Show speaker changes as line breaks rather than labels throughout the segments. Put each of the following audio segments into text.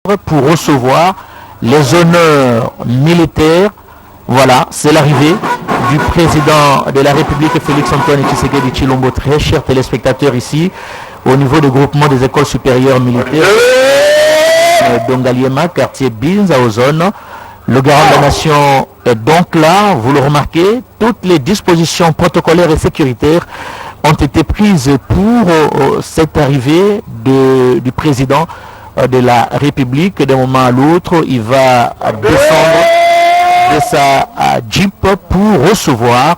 pour recevoir les honneurs militaires. Voilà, c'est l'arrivée du président de la République, Félix Antoine Tshisekedi Tshilombo. Très chers téléspectateurs, ici, au niveau du groupement des écoles supérieures militaires d'Ongaliema, quartier Binza, aux zones. Le garant de la nation est donc là, vous le remarquez. Toutes les dispositions protocolaires et sécuritaires ont été prises pour cette arrivée du président de la République. D'un moment à l'autre, il va descendre de sa Jeep pour recevoir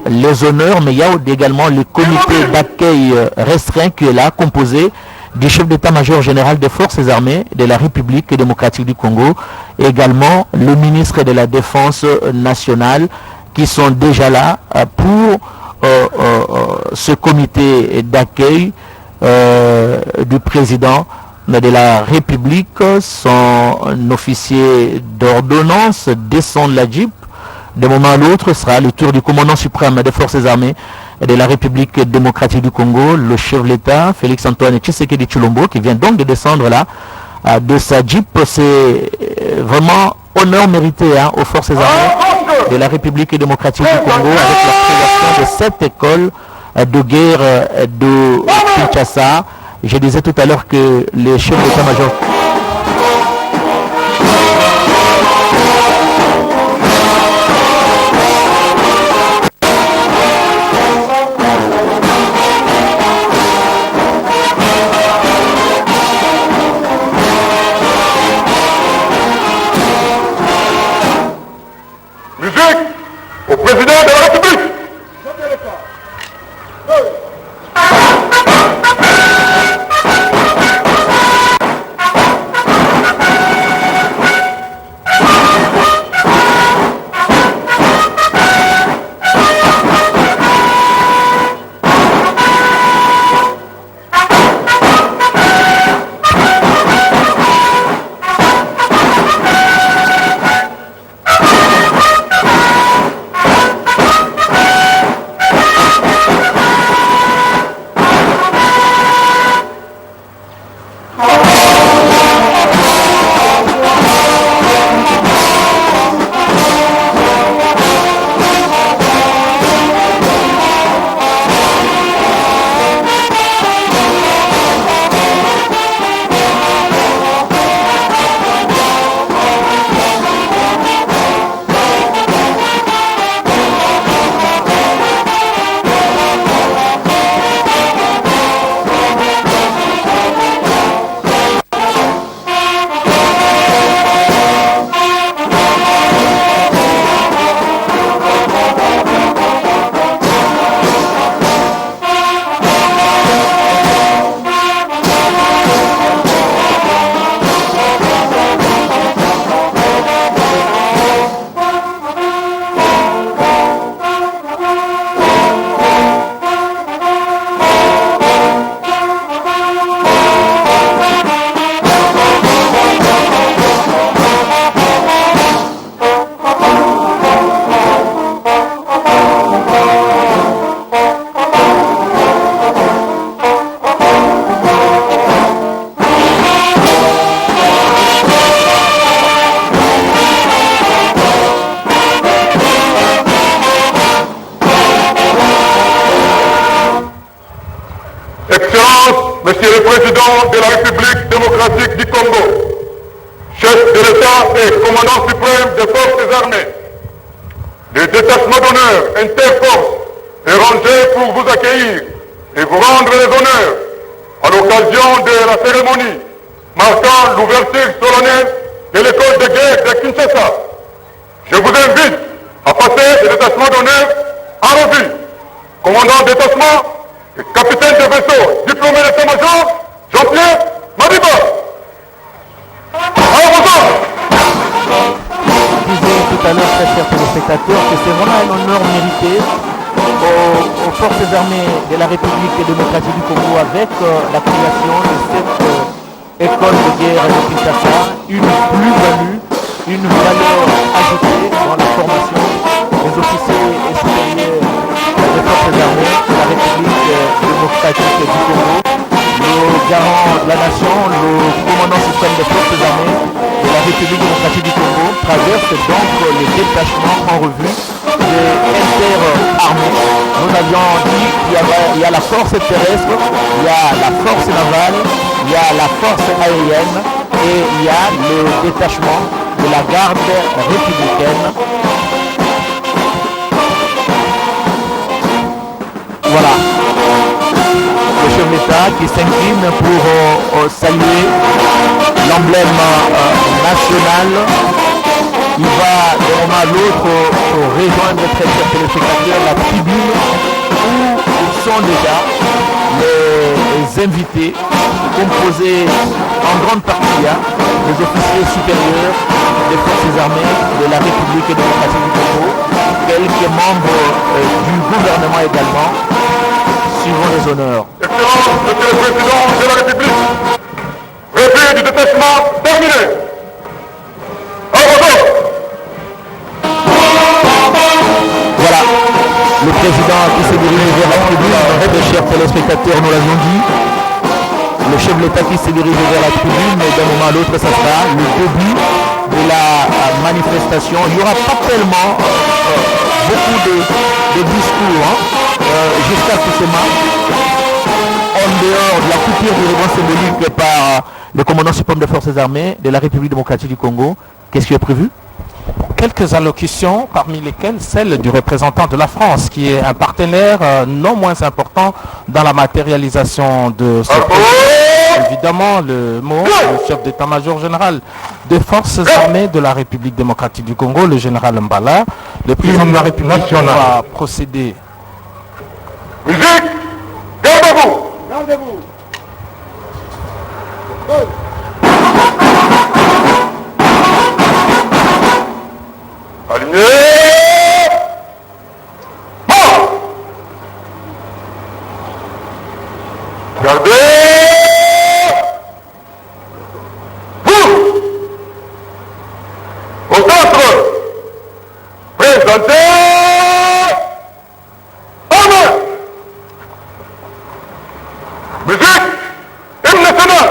les honneurs, mais il y a également le comité d'accueil restreint qui est là, composé du chef d'état-major général des forces armées de la République démocratique du Congo, et également le ministre de la Défense nationale, qui sont déjà là pour ce comité d'accueil du président de la République. Son officier d'ordonnance descend de la Jeep. De moment à l'autre sera le tour du commandant suprême des forces armées de la République démocratique du Congo, le chef de l'État, Félix Antoine Tshisekedi Tshilombo, qui vient donc de descendre là de sa Jeep. C'est vraiment honneur mérité aux forces armées de la République démocratique du Congo, avec la création de cette école de guerre de Kinshasa. Je disais tout à l'heure que les chefs d'état-major
au président de la République. Monsieur le Président de la République démocratique du Congo, chef de l'État et commandant suprême des forces armées, les détachements d'honneur interforces est rangé pour vous accueillir et vous rendre les honneurs à l'occasion de la cérémonie marquant l'ouverture solennelle de l'école de guerre de Kinshasa. Je vous invite à passer les détachements d'honneur en revue. Commandant de détachement, capitaine de vaisseau, diplômé d'état-major, Jean-Pierre Madiba.
Je disais tout à l'heure, très chers téléspectateurs, que c'est vraiment un honneur mérité aux forces armées de la République démocratique du Congo avec la création de cette école de guerre de Kinshasa, une plus-value, une valeur ajoutée dans la formation des officiers et supérieurs des forces armées de la République démocratique du Congo. Le garant de la nation, le commandant suprême des forces armées de la République démocratique du Congo, traverse donc les détachements en revue des interarmées. Nous avions dit qu'il y a la force terrestre, il y a la force navale, il y a la force aérienne et il y a le détachement de la garde républicaine. Voilà. Le chef d'État qui s'incline pour saluer l'emblème national. Il va d'un moment à l'autre rejoindre très chers téléspectateurs la tribune où ils sont déjà les invités composés en grande partie des officiers supérieurs des forces armées de la République démocratique du Congo, quelques membres du gouvernement également. Suivons les honneurs.
Excellence, Monsieur le Président de la République, revue du détachement terminé. Au revoir.
Voilà, le président qui s'est dirigé vers la tribune, mes chers téléspectateurs, nous l'avions dit. Le chef de l'État qui s'est dirigé vers la tribune, mais d'un moment à l'autre, ça sera le début de la manifestation. Il n'y aura pas tellement beaucoup de discours jusqu'à ce moment, en dehors de la coupure du ruban symbolique par le commandant suprême des forces armées de la République démocratique du Congo. Qu'est-ce qui est prévu?
Quelques allocutions, parmi lesquelles celle du représentant de la France, qui est un partenaire non moins important dans la matérialisation de ce projet. Évidemment, le mot, le chef d'état-major général des forces armées de la République démocratique du Congo, le général Mbala. Le président de la République va procéder.
Musique, gardez-vous.
Gardez-vous.
Aligné. Mort. Gardez. Vous. Au centre. Présentez. Armes. Musique. Hymne national.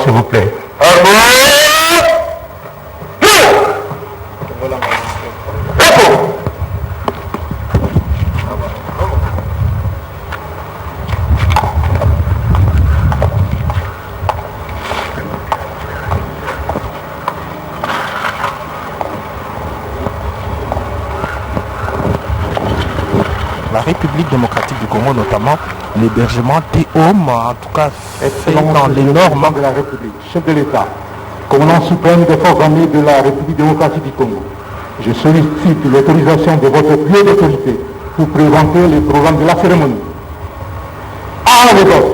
S'il vous plaît.
La République démocratique du Congo, notamment l'hébergement des hommes, en tout cas fait dans les normes
de la République, chef de l'État, commandant suprême des forces armées de la République démocratique du Congo. Je sollicite l'autorisation de votre plus haute autorité pour présenter le programme de la cérémonie. À l'école.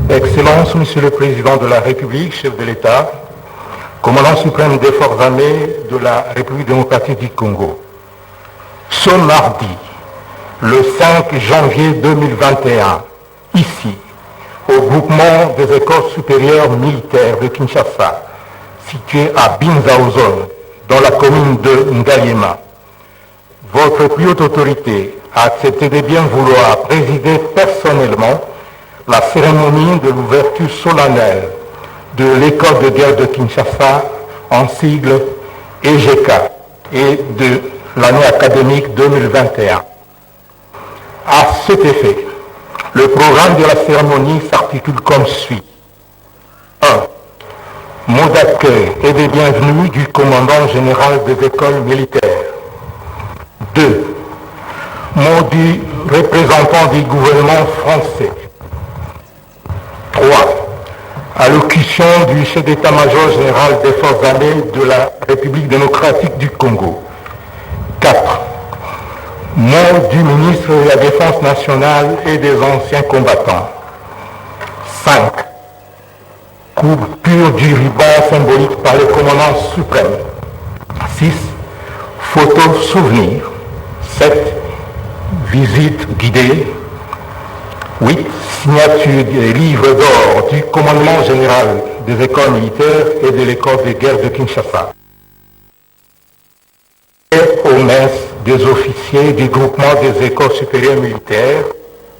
Excellences, Monsieur le Président de la République, chef de l'État, commandant suprême des forces armées de la République démocratique du Congo, ce mardi, le 5 janvier 2021, ici, au groupement des écoles supérieures militaires de Kinshasa, situé à Binzaozone, dans la commune de Ngaliema, votre plus haute autorité a accepté de bien vouloir présider personnellement la cérémonie de l'ouverture solennelle de l'école de guerre de Kinshasa, en sigle EGK, et de l'année académique 2021. À cet effet, le programme de la cérémonie s'articule comme suit. 1. Mot d'accueil et de bienvenue du commandant général des écoles militaires. 2. Mot du représentant du gouvernement français. 3. Allocution du chef d'état-major général des forces armées de la République démocratique du Congo. 4. Mot du ministre de la Défense nationale et des anciens combattants. 5. Coupure du ruban symbolique par le commandant suprême. 6. Photo souvenir. 7. Visite guidée. 8. Signature des livres d'or du commandement général des écoles militaires et de l'école de guerre de Kinshasa. Et aux messes des officiers du groupement des écoles supérieures militaires,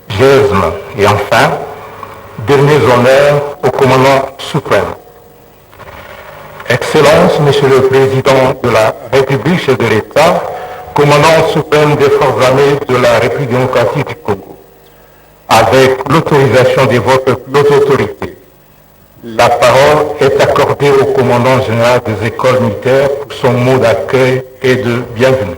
GESM, et enfin, derniers honneurs au commandant suprême. Excellences, Monsieur le Président de la République, chef de l'État, commandant suprême des forces armées de la République démocratique du Congo, avec l'autorisation de votre plus haute autorité, la parole est accordée au commandant général des écoles militaires pour son mot d'accueil et de bienvenue.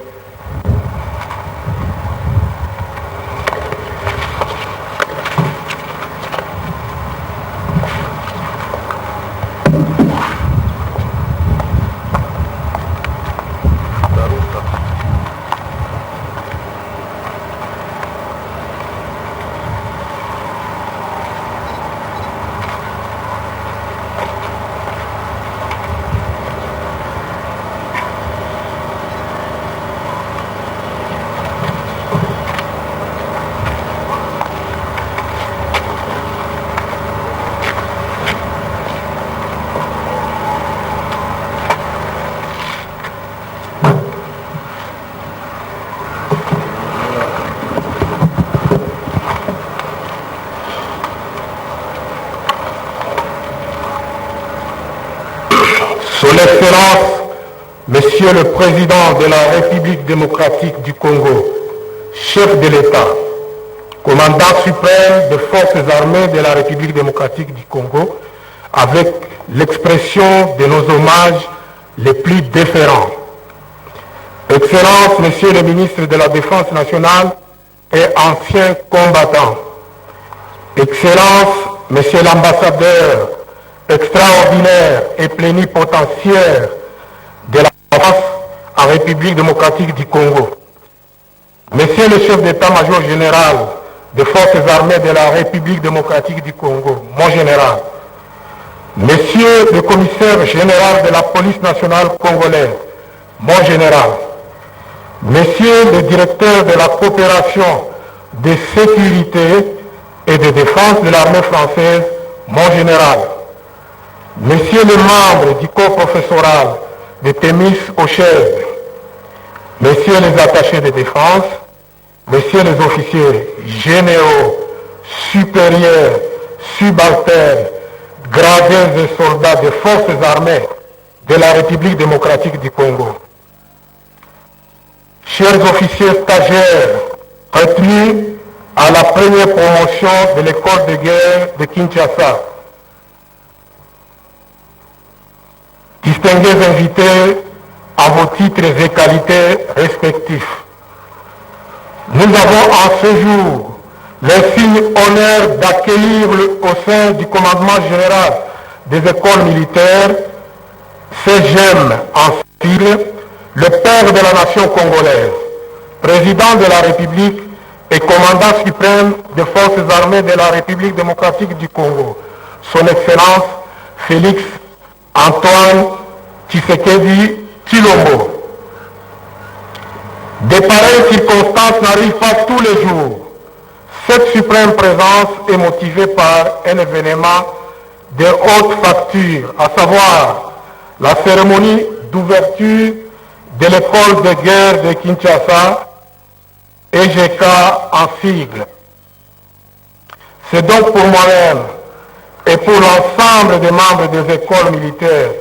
Son Excellence, Monsieur le Président de la République démocratique du Congo, chef de l'État, commandant suprême des forces armées de la République démocratique du Congo, avec l'expression de nos hommages les plus déférents. Excellence, Monsieur le ministre de la Défense nationale et ancien combattant. Excellence, Monsieur l'ambassadeur extraordinaire et plénipotentiaire de la France en République démocratique du Congo. Monsieur le chef d'état-major général des forces armées de la République démocratique du Congo, mon général. Monsieur le commissaire général de la police nationale congolaise, mon général. Monsieur le directeur de la coopération de sécurité et de défense de l'armée française, mon général. Messieurs les membres du corps professoral de Thémis aux Chèvres, messieurs les attachés de défense, messieurs les officiers généraux, supérieurs, subalternes, gradés et soldats des forces armées de la République démocratique du Congo. Chers officiers stagiaires, retenus à la première promotion de l'école de guerre de Kinshasa, distingués invités à vos titres et qualités respectifs. Nous avons en ce jour l'insigne honneur d'accueillir au sein du commandement général des écoles militaires, CGM en sigle, le père de la nation congolaise, président de la République
et commandant suprême des forces armées de la République démocratique du Congo, son Excellence Félix Antoine Tshisekedi Tshilombo. De pareilles circonstances n'arrivent pas tous les jours. Cette suprême présence est motivée par un événement de haute facture, à savoir la cérémonie d'ouverture de l'école de guerre de Kinshasa, EGK en sigle. C'est donc pour moi-même et pour l'ensemble des membres des écoles militaires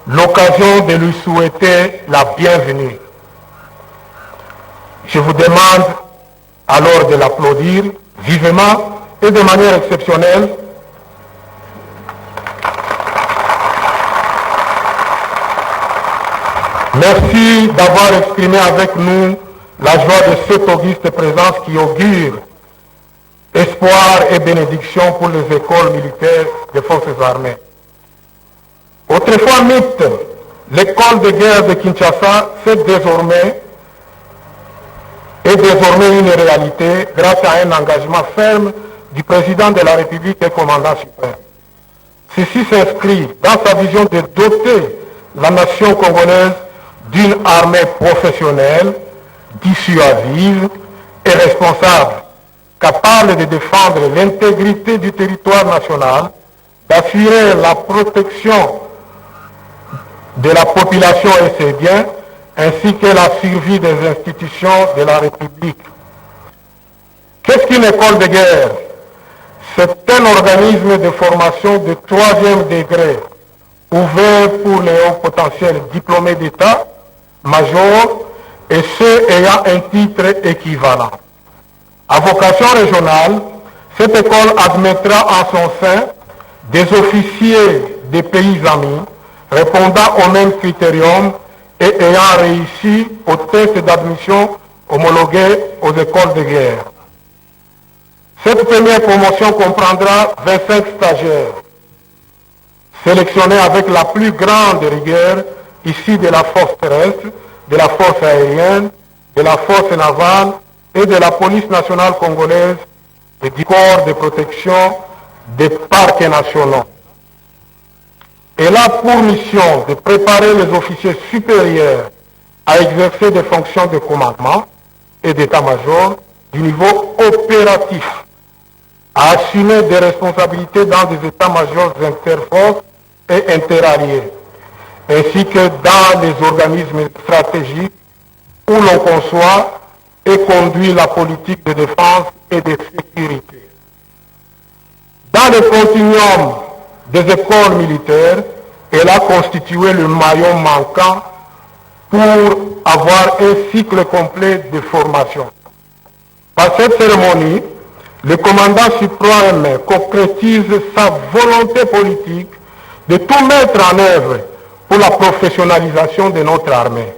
l'occasion de lui souhaiter la bienvenue. Je vous demande alors de l'applaudir vivement et de manière exceptionnelle. Merci d'avoir exprimé avec nous la joie de cette auguste présence qui augure espoir et bénédiction pour les écoles militaires des forces armées. Autrefois mythe, l'école de guerre de Kinshasa est désormais une réalité grâce à un engagement ferme du président de la République et commandant suprême. Ceci s'inscrit dans sa vision de doter la nation congolaise d'une armée professionnelle, dissuasive et responsable, capable de défendre l'intégrité du territoire national, d'assurer la protection de la population et ses biens, ainsi que la survie des institutions de la République. Qu'est-ce qu'une école de guerre? C'est un organisme de formation de 3e degré, ouvert pour les hauts potentiels diplômés d'État, majors et ceux ayant un titre équivalent. À vocation régionale, cette école admettra en son sein des officiers des pays amis répondant au même critérium et ayant réussi au test d'admission homologué aux écoles de guerre. Cette première promotion comprendra 25 stagiaires, sélectionnés avec la plus grande rigueur issus de la force terrestre, de la force aérienne, de la force navale et de la police nationale congolaise et du corps de protection des parcs nationaux. Elle a pour mission de préparer les officiers supérieurs à exercer des fonctions de commandement et d'état-major du niveau opératif, à assumer des responsabilités dans des états-majors interforces et interalliés, ainsi que dans les organismes stratégiques où l'on conçoit et conduit la politique de défense et de sécurité. Dans le continuum des écoles militaires, elle a constitué le maillon manquant pour avoir un cycle complet de formation. Par cette cérémonie, le commandant suprême concrétise sa volonté politique de tout mettre en œuvre pour la professionnalisation de notre armée.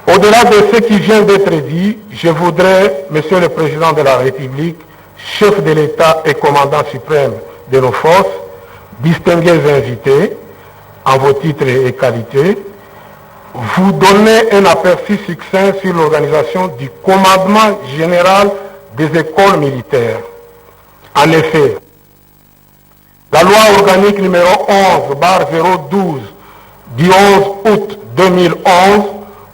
Au-delà de ce qui vient d'être dit, je voudrais, Monsieur le Président de la République, chef de l'État et commandant suprême de nos forces, distingués invités, en vos titres et qualités, vous donner un aperçu succinct sur l'organisation du commandement général des écoles militaires. En effet, la loi organique numéro 11/012 du 11 août 2011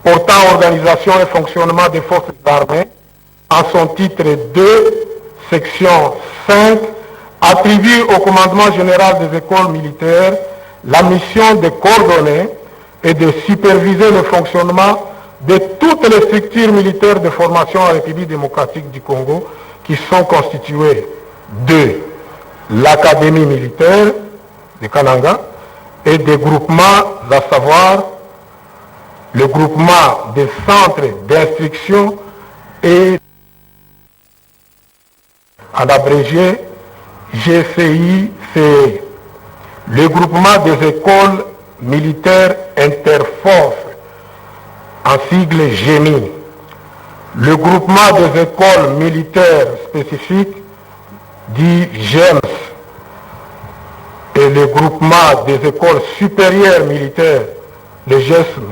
portant organisation et fonctionnement des forces armées, en son titre 2, section 5, attribue au commandement général des écoles militaires la mission de coordonner et de superviser le fonctionnement de toutes les structures militaires de formation en République démocratique du Congo qui sont constituées de l'Académie militaire de Kananga et des groupements, à savoir le groupement des centres d'instruction et en abrégé GCI-CE, le groupement des écoles militaires interforces, en sigle GEMI, le groupement des écoles militaires spécifiques, dit GEMS, et le groupement des écoles supérieures militaires, le GESM,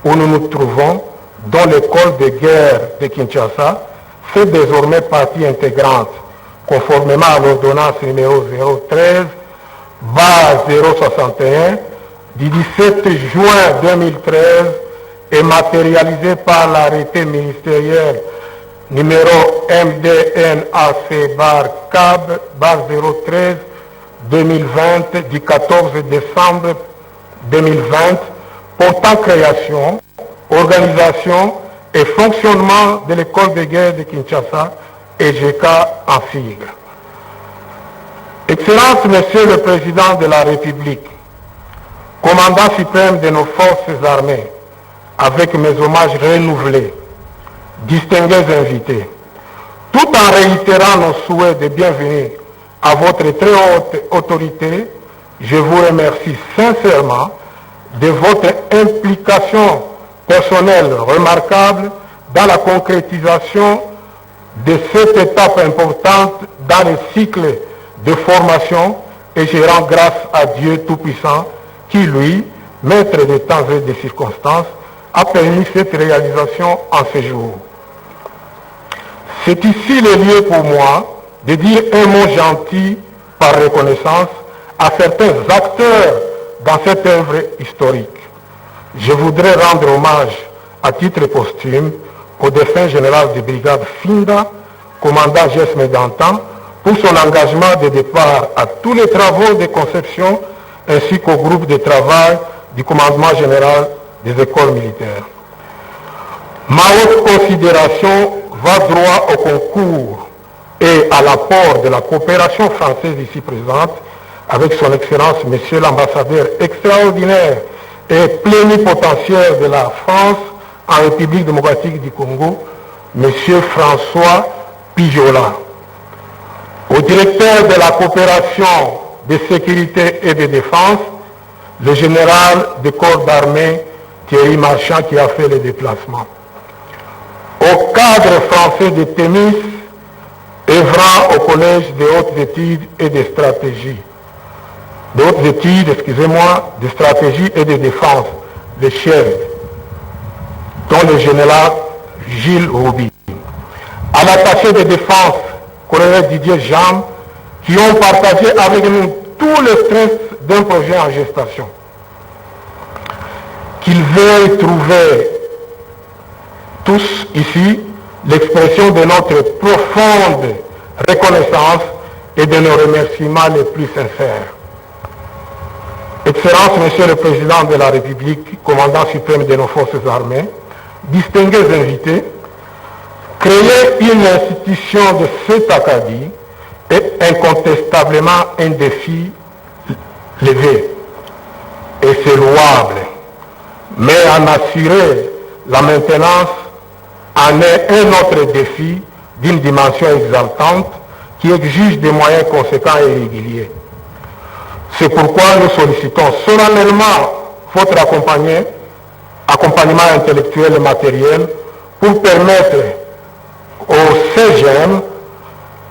où nous nous trouvons, dont l'école de guerre de Kinshasa, fait désormais partie intégrante, conformément à l'ordonnance numéro 013/061 du 17 juin 2013 et matérialisée par l'arrêté ministériel numéro MDNAC/CAB/013/2020 du 14 décembre 2020 portant création, organisation et fonctionnement de l'école de guerre de Kinshasa et EGK en sigle. Excellence, Monsieur le Président de la République, commandant suprême de nos forces armées, avec mes hommages renouvelés, distingués invités, tout en réitérant nos souhaits de bienvenue à votre très haute autorité, je vous remercie sincèrement de votre implication personnelle remarquable dans la concrétisation de cette étape importante dans le cycle de formation, et je rends grâce à Dieu Tout-Puissant qui, lui, maître des temps et des circonstances, a permis cette réalisation en ce jour. C'est ici le lieu pour moi de dire un mot gentil par reconnaissance à certains acteurs dans cette œuvre historique. Je voudrais rendre hommage à titre posthume au défunt général de brigade Finda, commandant Gesme d'antan, pour son engagement de départ à tous les travaux de conception ainsi qu'au groupe de travail du commandement général des écoles militaires. Ma haute considération va droit au concours et à l'apport de la coopération française ici présente avec son Excellence, Monsieur l'ambassadeur extraordinaire et plénipotentiaire de la France en République démocratique du Congo, Monsieur François Pijola. Au directeur de la coopération de sécurité et de défense, le général des corps d'armée Thierry Marchand qui a fait le déplacement. Au cadre français de tennis, œuvrant au collège des hautes études et de stratégie. De hautes études, de stratégie et de défense, le chef, dont le général Gilles Roubi. À l'attaché de défense, colonel Didier Jean, qui ont partagé avec nous tout le stress d'un projet en gestation. Qu'ils veuillent trouver tous ici l'expression de notre profonde reconnaissance et de nos remerciements les plus sincères. Excellence, Monsieur le Président de la République, commandant suprême de nos forces armées, distingués invités, créer une institution de cet acabit est incontestablement un défi levé, et c'est louable, mais en assurer la maintenance en est un autre défi d'une dimension exaltante qui exige des moyens conséquents et réguliers. C'est pourquoi nous sollicitons solennellement votre accompagnement intellectuel et matériel pour permettre au CGM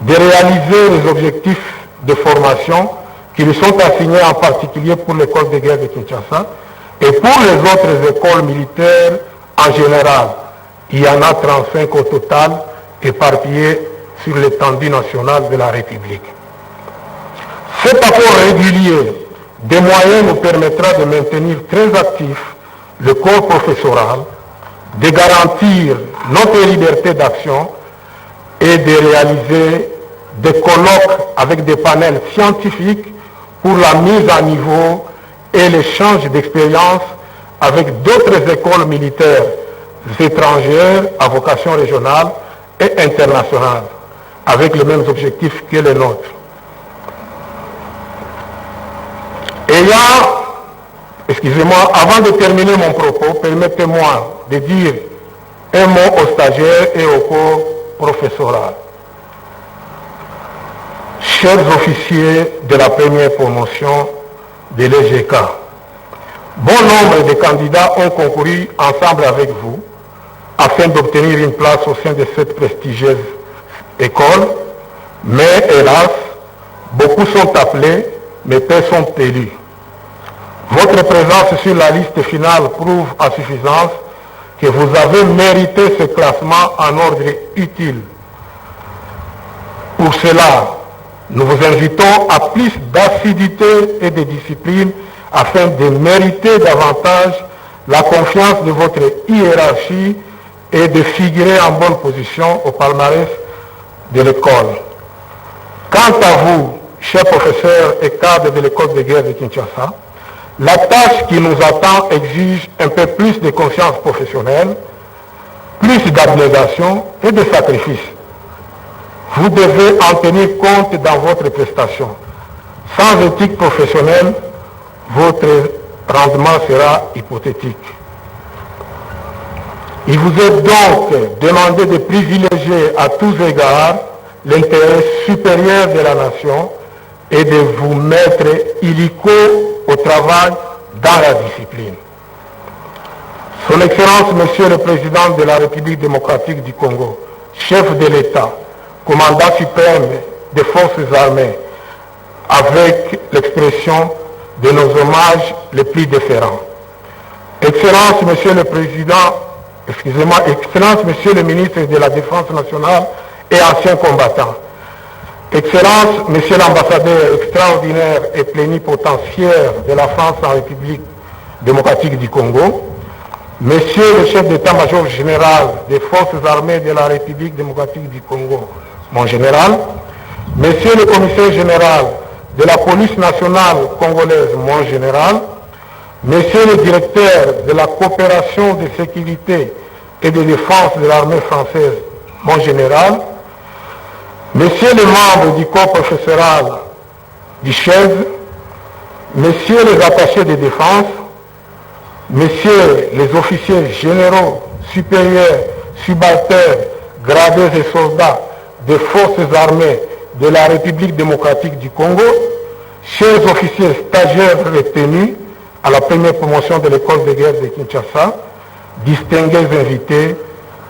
de réaliser les objectifs de formation qui lui sont assignés en particulier pour l'école de guerre de Kinshasa et pour les autres écoles militaires en général. Il y en a 35 au total éparpillées sur l'étendue nationale de la République. Cet apport régulier des moyens nous permettra de maintenir très actif le corps professoral, de garantir notre liberté d'action et de réaliser des colloques avec des panels scientifiques pour la mise à niveau et l'échange d'expériences avec d'autres écoles militaires étrangères à vocation régionale et internationale, avec les mêmes objectifs que les nôtres. Avant de terminer mon propos, permettez-moi de dire un mot aux stagiaires et au corps professoral. Chers officiers de la première promotion de l'EGK, bon nombre de candidats ont concouru ensemble avec vous afin d'obtenir une place au sein de cette prestigieuse école, mais hélas, beaucoup sont appelés, mais peu sont élus. Votre présence sur la liste finale prouve à suffisance que vous avez mérité ce classement en ordre utile Pour cela, nous vous invitons à plus d'assiduité et de discipline afin de mériter davantage la confiance de votre hiérarchie et de figurer en bonne position au palmarès de l'école. Quant à vous, chers professeurs et cadres de l'école de guerre de Kinshasa, la tâche qui nous attend exige un peu plus de conscience professionnelle, plus d'abnégation et de sacrifice. Vous devez en tenir compte dans votre prestation. Sans éthique professionnelle, votre rendement sera hypothétique. Il vous est donc demandé de privilégier à tous égards l'intérêt supérieur de la nation et de vous mettre illico au travail dans la discipline. Son Excellence, Monsieur le Président de la République démocratique du Congo, chef de l'État, commandant suprême des forces armées, avec l'expression de nos hommages les plus déférents. Excellence, Monsieur le Président, Excellence, Monsieur le Ministre de la Défense nationale et ancien combattant. Excellence, Monsieur l'ambassadeur extraordinaire et plénipotentiaire de la France en République démocratique du Congo, Monsieur le chef d'état-major général des forces armées de la République démocratique du Congo, mon général, Monsieur le commissaire général de la police nationale congolaise, mon général, Monsieur le directeur de la coopération de sécurité et de défense de l'armée française, mon général, Messieurs les membres du corps professoral du chef, Messieurs les attachés de défense, Messieurs les officiers généraux, supérieurs, subalternes, gradés et soldats des forces armées de la République démocratique du Congo, chers officiers stagiaires retenus à la première promotion de l'école de guerre de Kinshasa, distingués invités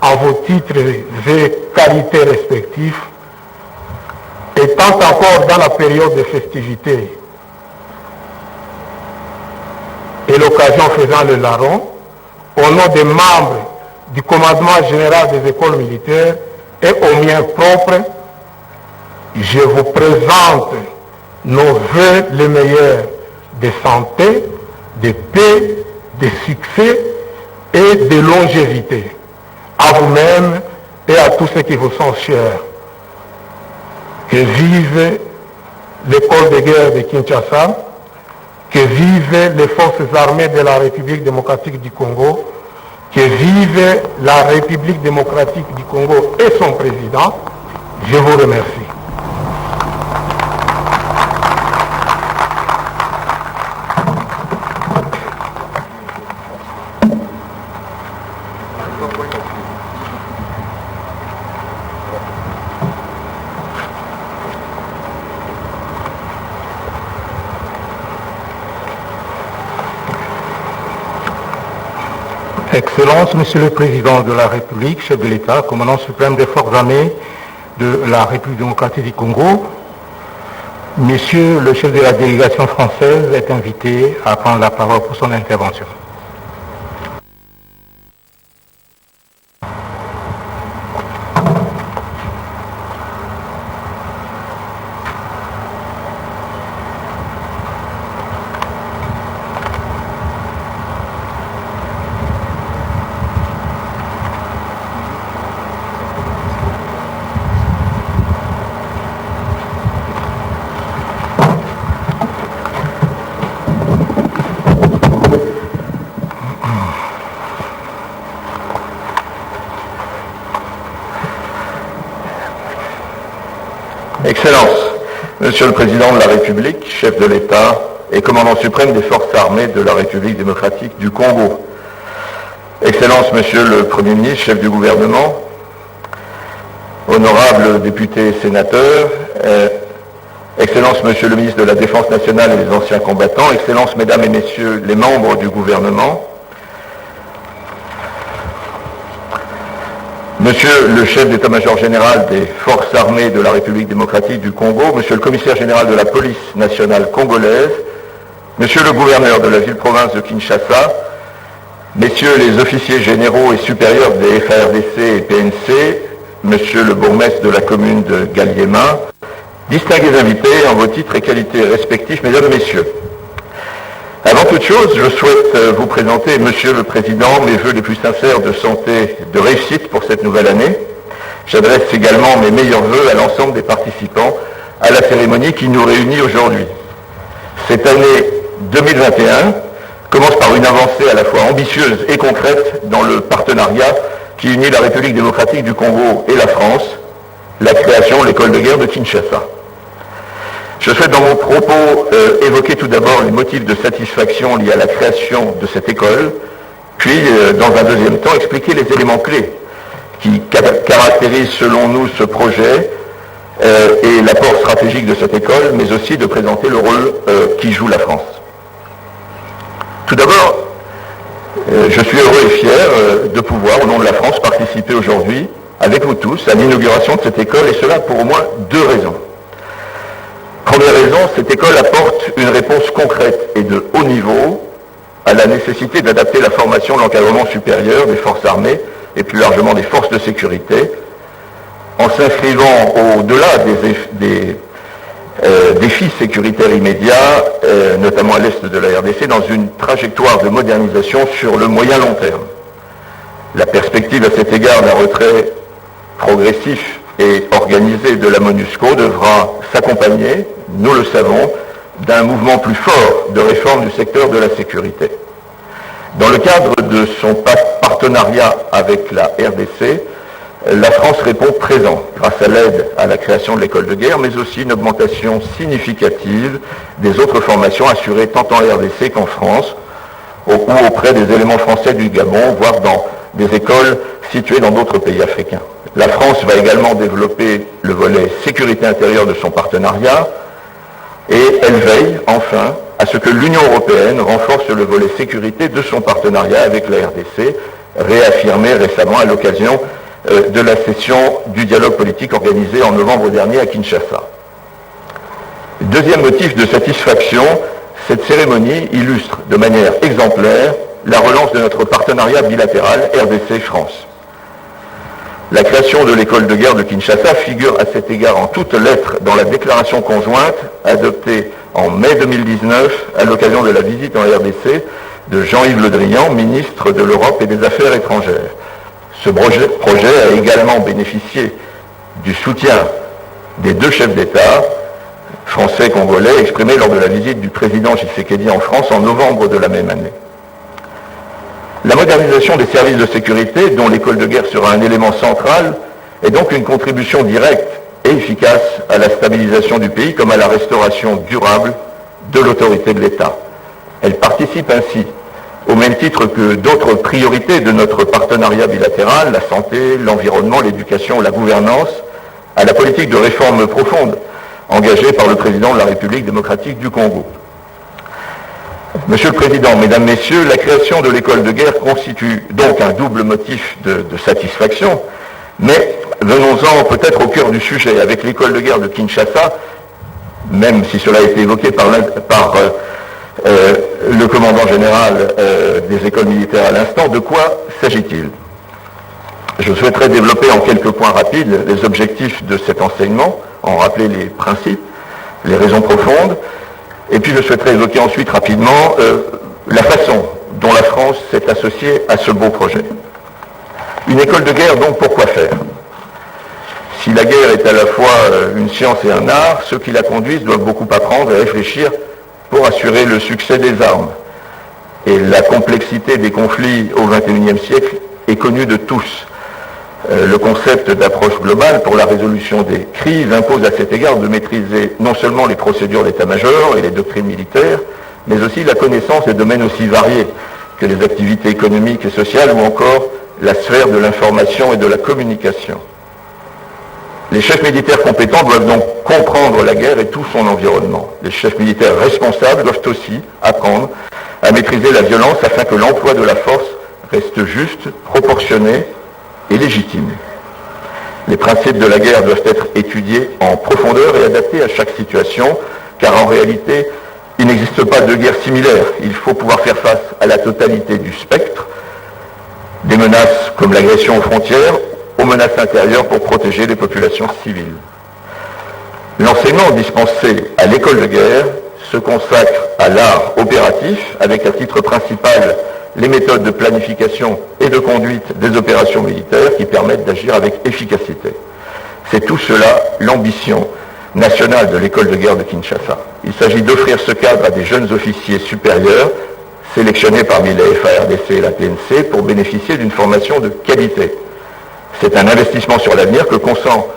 en vos titres et qualités respectifs, étant encore dans la période de festivité et l'occasion faisant le larron, au nom des membres du commandement général des écoles militaires et au mien propre, je vous présente nos vœux les meilleurs de santé, de paix, de succès et de longévité, à vous-même et à tous ceux qui vous sont chers. Que vive l'école de guerre de Kinshasa, que vivent les forces armées de la République démocratique du Congo, que vive la République démocratique du Congo et son président. Je vous remercie.
Excellence, Monsieur le Président de la République, chef de l'État, commandant suprême des forces armées de la République démocratique du Congo, Monsieur le chef de la délégation française est invité à prendre la parole pour son intervention.
Excellence, Monsieur le Président de la République, chef de l'État et commandant suprême des forces armées de la République démocratique du Congo. Excellence, Monsieur le Premier ministre, chef du gouvernement, honorables députés et sénateurs, Excellence, Monsieur le ministre de la Défense nationale et des anciens combattants, Excellence, Mesdames et Messieurs les membres du gouvernement, Monsieur le chef d'état-major général des forces armées de la République démocratique du Congo, Monsieur le commissaire général de la police nationale congolaise, Monsieur le gouverneur de la ville-province de Kinshasa, Messieurs les officiers généraux et supérieurs des FARDC et PNC,
Monsieur le bourgmestre de la commune de Galliéma, distingués invités en vos titres et qualités respectifs, mesdames, messieurs. Avant toute chose, je souhaite vous présenter, Monsieur le Président, mes vœux les plus sincères de santé, de réussite pour cette nouvelle année. J'adresse également mes meilleurs vœux à l'ensemble des participants à la cérémonie qui nous réunit aujourd'hui. Cette année 2021 commence par une avancée à la fois ambitieuse et concrète dans le partenariat qui unit la République démocratique du Congo et la France, la création de l'école de guerre de Kinshasa. Je souhaite dans mon propos évoquer tout d'abord les motifs de satisfaction liés à la création de cette école, puis dans un deuxième temps expliquer les éléments clés qui caractérisent selon nous ce projet et l'apport stratégique de cette école, mais aussi de présenter le rôle qu'y joue la France. Tout d'abord, je suis heureux et fier de pouvoir, au nom de la France, participer aujourd'hui, avec vous tous, à l'inauguration de cette école, et cela pour au moins deux raisons. Première raison, cette école apporte une réponse concrète et de haut niveau à la nécessité d'adapter la formation de l'encadrement supérieur des forces armées et plus largement des forces de sécurité, en s'inscrivant au-delà des défis sécuritaires immédiats, notamment à l'est de la RDC, dans une trajectoire de modernisation sur le moyen long terme. La perspective à cet égard d'un retrait progressif et organisé de la MONUSCO devra s'accompagner, nous le savons, d'un mouvement plus fort de réforme du secteur de la sécurité. Dans le cadre de son partenariat avec la RDC, la France répond présent grâce à l'aide à la création de l'école de guerre, mais aussi une augmentation significative des autres formations assurées tant en RDC qu'en France, ou auprès des éléments français du Gabon, voire dans des écoles situées dans d'autres pays africains. La France va également développer le volet sécurité intérieure de son partenariat, et elle veille enfin à ce que l'Union européenne renforce le volet sécurité de son partenariat avec la RDC, réaffirmé récemment à l'occasion de la session du dialogue politique organisé en novembre dernier à Kinshasa. Deuxième motif de satisfaction, cette cérémonie illustre de manière exemplaire la relance de notre partenariat bilatéral RDC-France. La création de l'école de guerre de Kinshasa figure à cet égard en toutes lettres dans la déclaration conjointe adoptée en mai 2019 à l'occasion de la visite en RDC de Jean-Yves Le Drian, ministre de l'Europe et des Affaires étrangères. Ce projet a également bénéficié du soutien des deux chefs d'État, français et congolais, exprimé lors de la visite du président Tshisekedi en France en novembre de la même année. La modernisation des services de sécurité, dont l'école de guerre sera un élément central, est donc une contribution directe et efficace à la stabilisation du pays comme à la restauration durable de l'autorité de l'État. Elle participe ainsi, au même titre que d'autres priorités de notre partenariat bilatéral, la santé, l'environnement, l'éducation, la gouvernance, à la politique de réforme profonde engagée par le président de la République démocratique du Congo. Monsieur le Président, Mesdames, Messieurs, la création de l'école de guerre constitue donc un double motif de satisfaction, mais venons-en peut-être au cœur du sujet. Avec l'école de guerre de Kinshasa, même si cela a été évoqué par le commandant général des écoles militaires à l'instant, de quoi s'agit-il? Je souhaiterais développer en quelques points rapides les objectifs de cet enseignement, en rappeler les principes, les raisons profondes, et puis je souhaiterais évoquer ensuite rapidement la façon dont la France s'est associée à ce beau projet. Une école de guerre, donc, pourquoi faire? Si la guerre est à la fois une science et un art, ceux qui la conduisent doivent beaucoup apprendre et réfléchir pour assurer le succès des armes. Et la complexité des conflits au XXIe siècle est connue de tous. Le concept d'approche globale pour la résolution des crises impose à cet égard de maîtriser non seulement les procédures d'état-major et les doctrines militaires, mais aussi la connaissance des domaines aussi variés que les activités économiques et sociales ou encore la sphère de l'information et de la communication. Les chefs militaires compétents doivent donc comprendre la guerre et tout son environnement. Les chefs militaires responsables doivent aussi apprendre à maîtriser la violence afin que l'emploi de la force reste juste, proportionné et légitime. Les principes de la guerre doivent être étudiés en profondeur et adaptés à chaque situation, car en réalité, il n'existe pas de guerre similaire. Il faut pouvoir faire face à la totalité du spectre, des menaces comme l'agression aux frontières aux menaces intérieures pour protéger les populations civiles. L'enseignement dispensé à l'école de guerre se consacre à l'art opératif avec à titre principal les méthodes de planification et de conduite des opérations militaires qui permettent d'agir avec efficacité. C'est tout cela l'ambition nationale de l'école de guerre de Kinshasa. Il s'agit d'offrir ce cadre à des jeunes officiers supérieurs sélectionnés parmi les FARDC et la PNC pour bénéficier d'une formation de qualité. C'est un investissement sur l'avenir que consent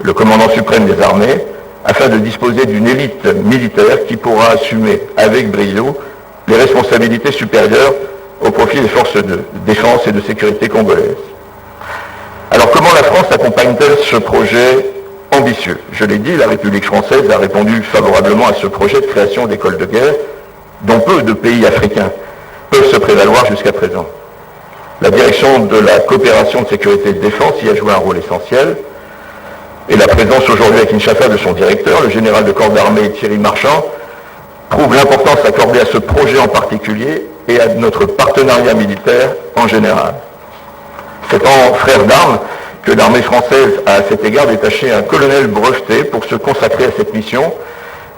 le commandant suprême des armées afin de disposer d'une élite militaire qui pourra assumer avec brio les responsabilités supérieures au profit des forces de défense et de sécurité congolaises. Alors comment la France accompagne-t-elle ce projet ambitieux? Je l'ai dit, la République française a répondu favorablement à ce projet de création d'écoles de guerre dont peu de pays africains peuvent se prévaloir jusqu'à présent. La direction de la coopération de sécurité et de défense y a joué un rôle essentiel et la présence aujourd'hui à Kinshasa de son directeur, le général de corps d'armée Thierry Marchand, prouve l'importance accordée à ce projet en particulier et à notre partenariat militaire en général. C'est en frère d'armes que l'armée française a à cet égard détaché un colonel breveté pour se consacrer à cette mission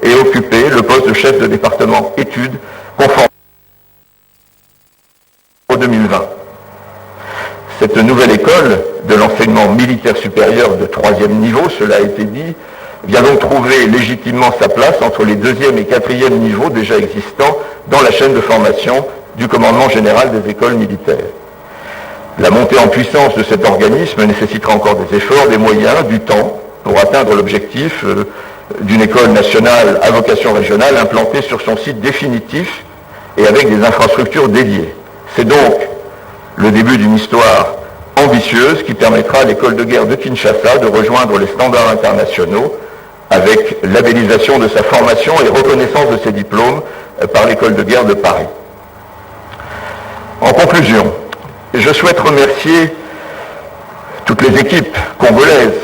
et occuper le poste de chef de département études conforme au 2020. Cette nouvelle école de l'enseignement militaire supérieur de 3e niveau, cela a été dit, vient donc trouver légitimement sa place entre les 2e et 4e niveaux déjà existants dans la chaîne de formation du commandement général des écoles militaires. La montée en puissance de cet organisme nécessitera encore des efforts, des moyens, du temps pour atteindre l'objectif d'une école nationale à vocation régionale implantée sur son site définitif et avec des infrastructures dédiées. C'est donc le début d'une histoire ambitieuse qui permettra à l'école de guerre de Kinshasa de rejoindre les standards internationaux avec labellisation de sa formation et reconnaissance de ses diplômes par l'école de guerre de Paris. En conclusion, je souhaite remercier toutes les équipes congolaises,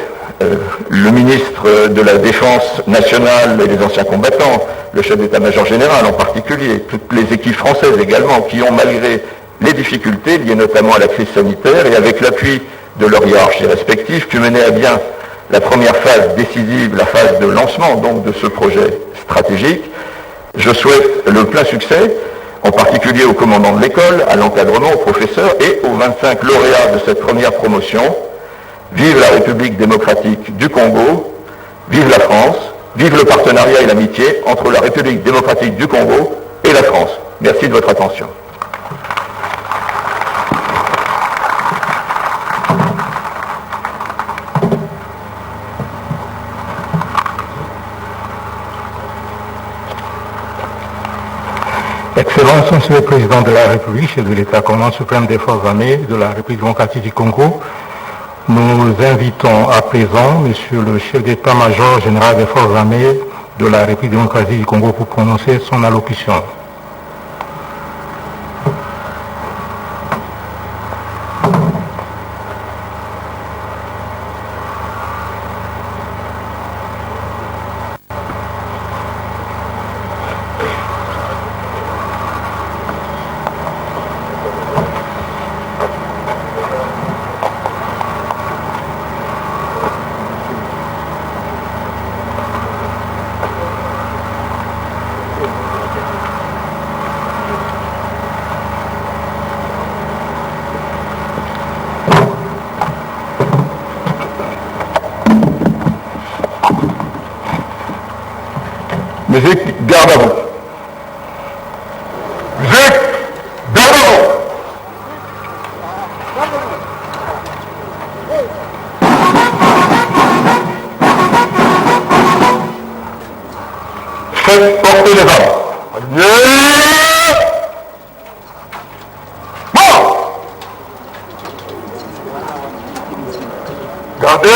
le ministre de la Défense nationale et des anciens combattants, le chef d'état-major général en particulier, toutes les équipes françaises également, qui ont, malgré les difficultés liées notamment à la crise sanitaire et avec l'appui de leurs hiérarchies respectives, pu mener à bien la première phase décisive, la phase de lancement donc de ce projet stratégique. Je souhaite le plein succès, en particulier au commandant de l'école, à l'encadrement, aux professeurs et aux 25 lauréats de cette première promotion. Vive la République démocratique du Congo, vive la France, vive le partenariat et l'amitié entre la République démocratique du Congo et la France. Merci de votre attention.
Excellences, Monsieur le Président de la République, chef de l'État, commandant suprême des forces armées de la République démocratique du Congo, nous invitons à présent Monsieur le chef d'état-major général des forces armées de la République démocratique du Congo pour prononcer son allocution.
Musique, garde à vous. Musique, garde à vous. Faites porter les armes. Bon. Gardez.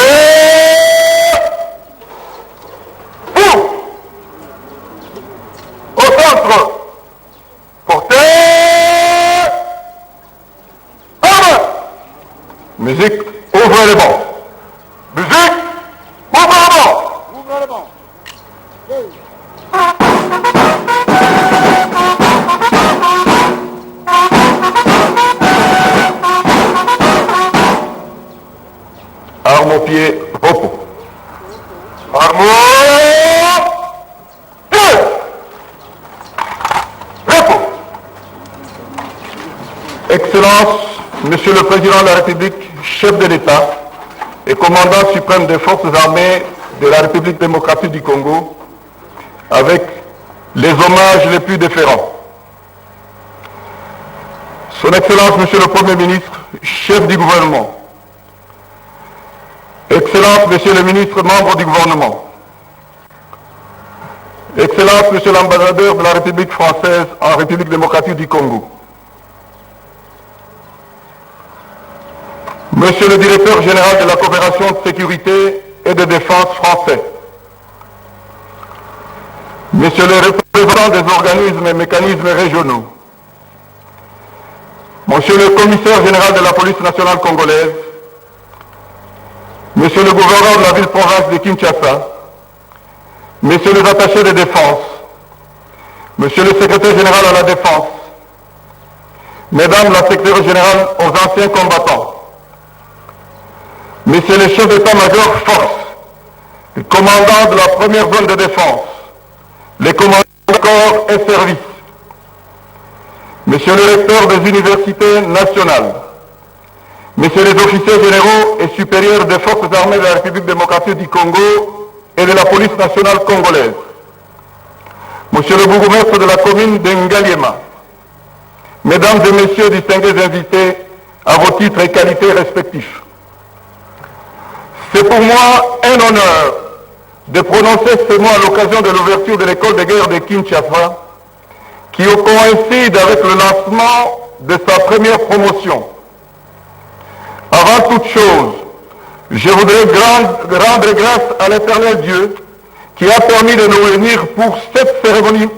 Musique, ouvrez les bancs. Musique, ouvrez les bancs. Ouvrez les bancs. Armes au pied, repos. Armes au pied, repos. Excellence, Monsieur le Président de la République, chef de l'État et commandant suprême des forces armées de la République démocratique du Congo, avec les hommages les plus déférents. Son Excellence, Monsieur le Premier ministre, chef du gouvernement. Excellence, Monsieur le ministre, membre du gouvernement. Excellence, Monsieur l'ambassadeur de la République française en République démocratique du Congo. Monsieur le directeur général de la coopération de sécurité et de défense français. Monsieur le représentant des organismes et mécanismes régionaux. Monsieur le commissaire général de la police nationale congolaise. Monsieur le gouverneur de la ville-province de Kinshasa. Messieurs les attachés de défense. Monsieur le secrétaire général à la défense. Mesdames la secrétaire générale aux anciens combattants. Messieurs les chefs d'état-major force, les commandants de la première zone de défense, les commandants de corps et services, Messieurs les recteurs des universités nationales, Messieurs les officiers généraux et supérieurs des forces armées de la République démocratique du Congo et de la police nationale congolaise, Monsieur le bourgmestre de la commune de Ngaliema, Mesdames et Messieurs distingués invités à vos titres et qualités respectifs. C'est pour moi un honneur de prononcer ces mots à l'occasion de l'ouverture de l'école de guerre de Kinshasa, qui coïncide avec le lancement de sa première promotion. Avant toute chose, je voudrais rendre grâce à l'Éternel Dieu qui a permis de nous réunir pour cette cérémonie,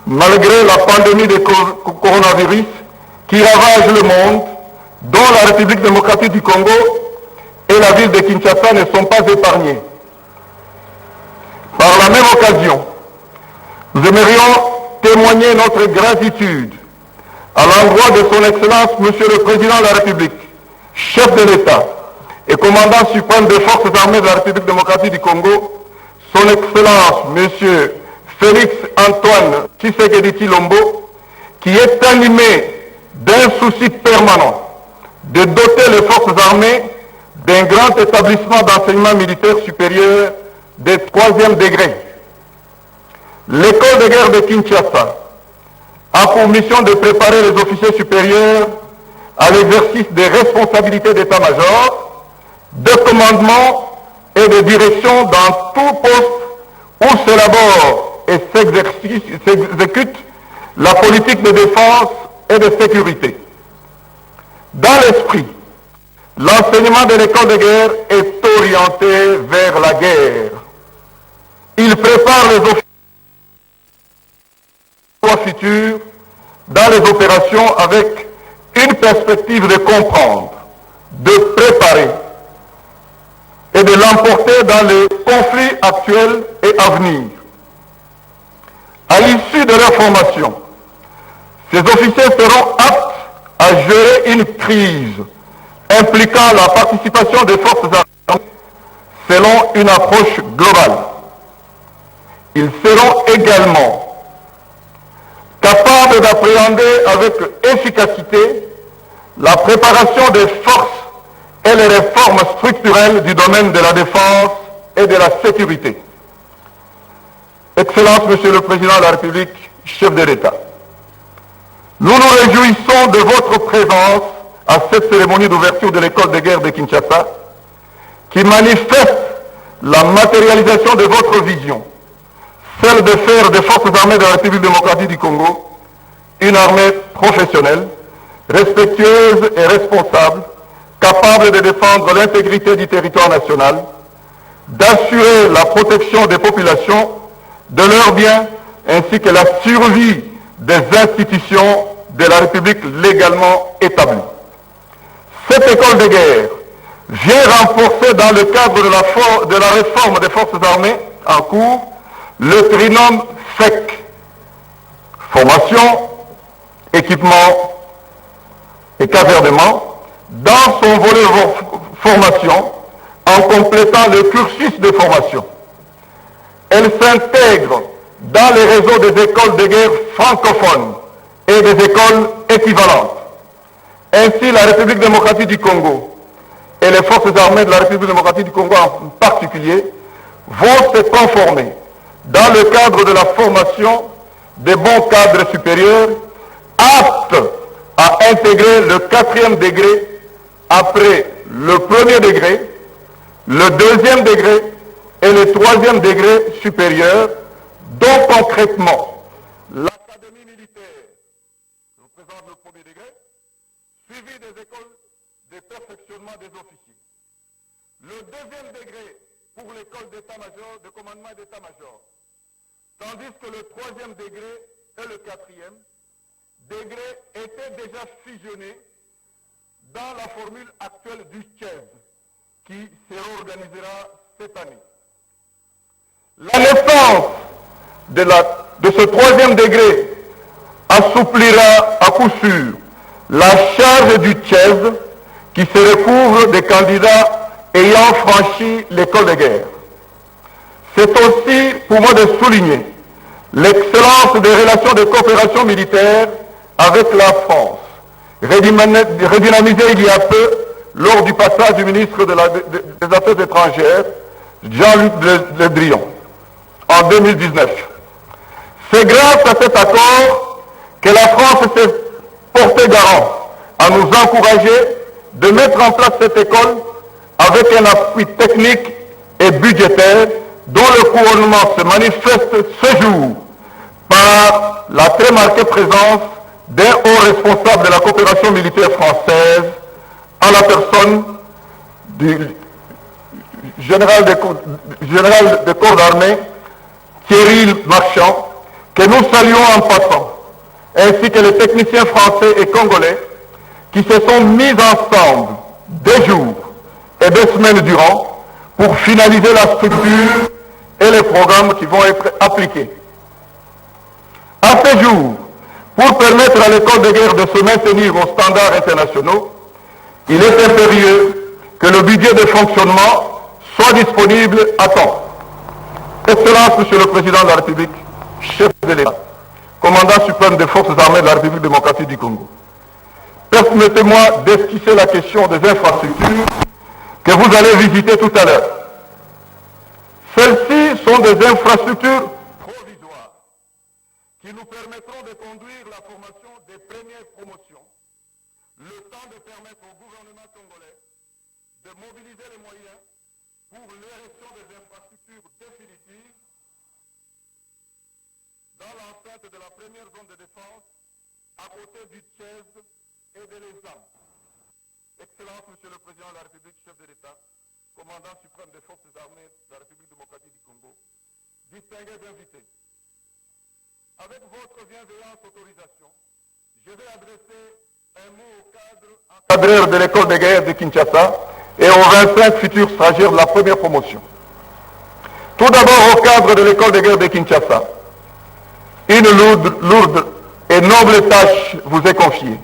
malgré la pandémie de coronavirus qui ravage le monde, dont la République démocratique du Congo et la ville de Kinshasa ne sont pas épargnés. Par la même occasion, nous aimerions témoigner notre gratitude à l'endroit de son Excellence, Monsieur le Président de la République, chef de l'État et commandant suprême des forces armées de la République démocratique du Congo, son Excellence, Monsieur Félix Antoine Tshisekedi Tshilombo, qui est animé d'un souci permanent de doter les forces armées d'un grand établissement d'enseignement militaire supérieur de 3e degré. L'école de guerre de Kinshasa a pour mission de préparer les officiers supérieurs à l'exercice des responsabilités d'état-major, de commandement et de direction dans tout poste où s'élabore et s'exécute la politique de défense et de sécurité. Dans l'esprit, l'enseignement de l'école de guerre est orienté vers la guerre. Il prépare les officiers futurs dans les opérations avec une perspective de comprendre, de préparer et de l'emporter dans les conflits actuels et à venir. À l'issue de leur formation, ces officiers seront aptes à gérer une crise impliquant la participation des forces armées selon une approche globale. Ils seront également capables d'appréhender avec efficacité la préparation des forces et les réformes structurelles du domaine de la défense et de la sécurité. Excellence, Monsieur le Président de la République, chef de l'État, nous nous réjouissons de votre présence à cette cérémonie d'ouverture de l'école de guerre de Kinshasa, qui manifeste la matérialisation de votre vision, celle de faire des forces armées de la République démocratique du Congo une armée professionnelle, respectueuse et responsable, capable de défendre l'intégrité du territoire national, d'assurer la protection des populations, de leurs biens, ainsi que la survie des institutions de la République légalement établies. Cette école de guerre vient renforcer dans le cadre de la réforme des forces armées en cours le trinôme FEC, formation, équipement et casernement, dans son volet formation, en complétant le cursus de formation. Elle s'intègre dans les réseaux des écoles de guerre francophones et des écoles équivalentes. Ainsi, la République démocratique du Congo et les forces armées de la République démocratique du Congo en particulier vont se conformer dans le cadre de la formation des bons cadres supérieurs aptes à intégrer le 4e degré après le 1er degré, le 2e degré et le 3e degré supérieur, dont concrètement l'académie militaire représente le 1er degré, suivi des écoles de perfectionnement des officiers. Le 2e degré pour l'école d'état-major, de commandement d'état-major, tandis que le 3e degré et le 4e degré étaient déjà fusionnés dans la formule actuelle du CHEV, qui se réorganisera cette année. La naissance de ce 3e degré assouplira à coup sûr la charge du CHEV qui se recouvre des candidats ayant franchi l'école de guerre. C'est aussi pour moi de souligner l'excellence des relations de coopération militaire avec la France, redynamisée il y a peu lors du passage du ministre des Affaires étrangères, Jean-Luc Le Drian, en 2019. C'est grâce à cet accord que la France s'est portée garant à nous encourager de mettre en place cette école avec un appui technique et budgétaire dont le couronnement se manifeste ce jour par la très marquée présence d'un haut responsable de la coopération militaire française en la personne du général de corps d'armée Thierry Marchand, que nous saluons en passant, ainsi que les techniciens français et congolais qui se sont mis ensemble des jours et des semaines durant pour finaliser la structure et les programmes qui vont être appliqués. À ce jour, pour permettre à l'école de guerre de se maintenir aux standards internationaux, il est impérieux que le budget de fonctionnement soit disponible à temps. Excellence, Monsieur le Président de la République, chef de l'État, commandant suprême des forces armées de la République démocratique du Congo, permettez-moi d'esquisser la question des infrastructures que vous allez visiter tout à l'heure. Celles-ci sont des infrastructures provisoires qui nous permettront de conduire la formation des premières promotions, le temps de permettre au gouvernement congolais de mobiliser les moyens pour l'érection des infrastructures définitives dans l'enceinte de la première zone de défense à côté du Tchèze et de l'ESAM. Excellence, Monsieur le Président de la République, chef de l'État, commandant suprême des forces armées de la République démocratique du Congo, distingués invités. Avec votre bienveillante autorisation, je vais adresser un mot au cadre de l'école de guerre de Kinshasa et aux 25 futurs stagiaires de la première promotion. Tout d'abord au cadre de l'école de guerre de Kinshasa, une lourde et noble tâche vous est confiée,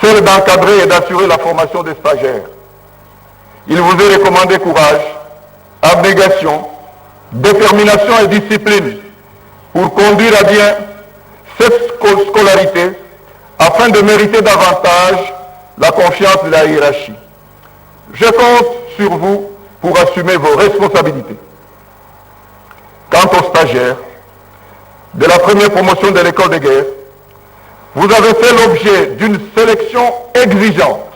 celle d'encadrer et d'assurer la formation des stagiaires. Il vous est recommandé courage, abnégation, détermination et discipline pour conduire à bien cette scolarité afin de mériter davantage la confiance de la hiérarchie. Je compte sur vous pour assumer vos responsabilités. Quant aux stagiaires de la première promotion de l'école de guerre, vous avez fait l'objet d'une sélection exigeante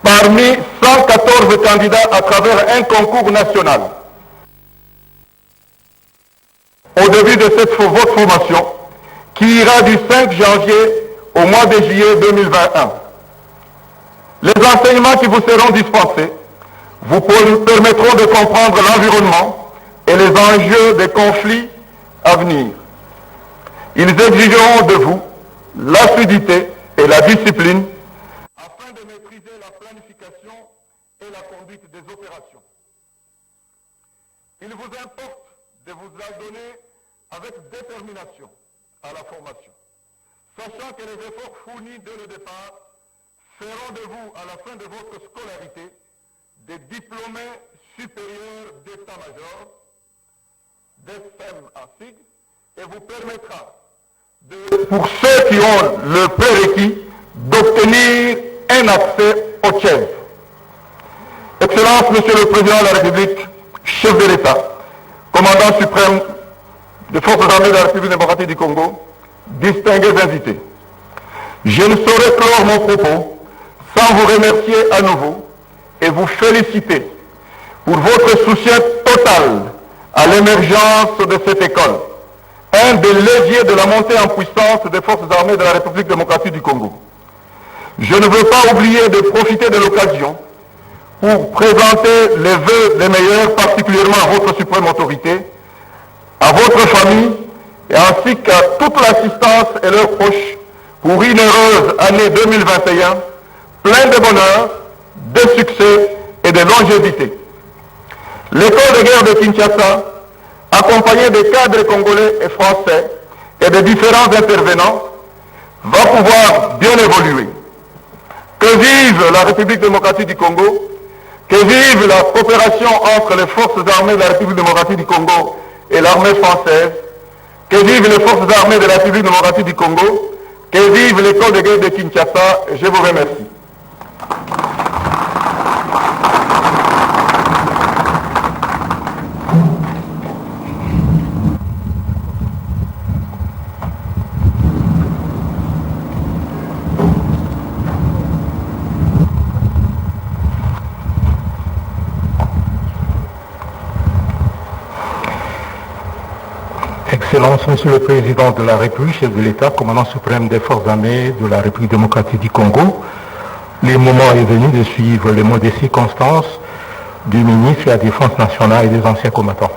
parmi 114 candidats à travers un concours national. Au début de votre formation, qui ira du 5 janvier au mois de juillet 2021. Les enseignements qui vous seront dispensés vous permettront de comprendre l'environnement et les enjeux des conflits à venir. Ils exigeront de vous l'assiduité et la discipline afin de maîtriser la planification et la conduite des opérations. Il vous importe de vous adonner avec détermination à la formation, sachant que les efforts fournis dès le départ feront de vous, à la fin de votre scolarité, des diplômés supérieurs d'état-major, d'ESSEM en sigle, et vous permettra, pour ceux qui ont le prérequis, d'obtenir un accès au chef. Excellence, Monsieur le Président de la République, chef de l'État, commandant suprême des forces armées de la République démocratique du Congo, distingués invités. Je ne saurais clore mon propos sans vous remercier à nouveau et vous féliciter pour votre soutien total à l'émergence de cette école, un des leviers de la montée en puissance des forces armées de la République démocratique du Congo. Je ne veux pas oublier de profiter de l'occasion pour présenter les vœux les meilleurs, particulièrement à votre suprême autorité, à votre famille, et ainsi qu'à toute l'assistance et leurs proches pour une heureuse année 2021, pleine de bonheur, de succès et de longévité. L'école de guerre de Kinshasa, accompagnée des cadres congolais et français et de différents intervenants, va pouvoir bien évoluer. Que vive la République démocratique du Congo, que vive la coopération entre les forces armées de la République démocratique du Congo et l'armée française, que vivent les forces armées de la République démocratique du Congo, que vive l'école de guerre de Kinshasa. Je vous remercie.
Excellence, Monsieur le Président de la République, chef de l'État, commandant suprême des forces armées de la République démocratique du Congo, le moment est venu de suivre les mots des circonstances du ministre de la Défense nationale et des anciens combattants.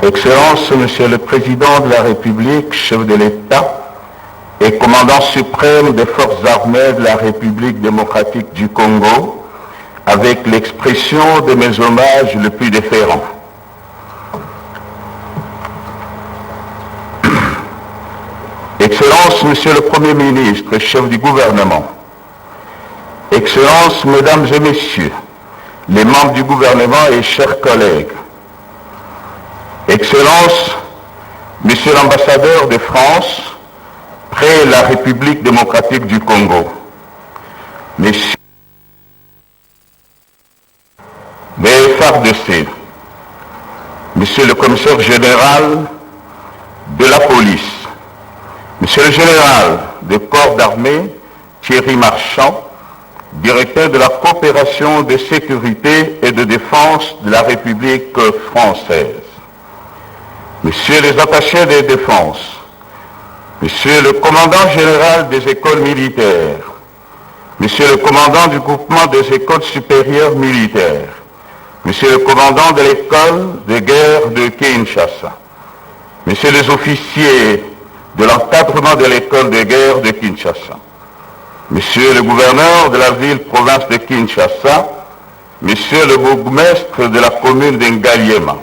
Excellence, Monsieur le Président de la République, chef de l'État et commandant suprême des forces armées de la République démocratique du Congo, avec l'expression de mes hommages le plus déférents. Excellence, Monsieur le Premier ministre, chef du gouvernement, Excellences, Mesdames et Messieurs, les membres du gouvernement et chers collègues, Excellences, Monsieur l'ambassadeur de France près la République démocratique du Congo, Messieurs les FARDC, Monsieur le commissaire général de la police, Monsieur le général des corps d'armée Thierry Marchand, directeur de la coopération de sécurité et de défense de la République française, Messieurs les attachés de défense, Monsieur le commandant général des écoles militaires, Monsieur le commandant du groupement des écoles supérieures militaires, Monsieur le commandant de l'école de guerre de Kinshasa, Messieurs les officiers de l'encadrement de l'école de guerre de Kinshasa, Monsieur le gouverneur de la ville-province de Kinshasa, Monsieur le bourgmestre de la commune d'Ngaliema,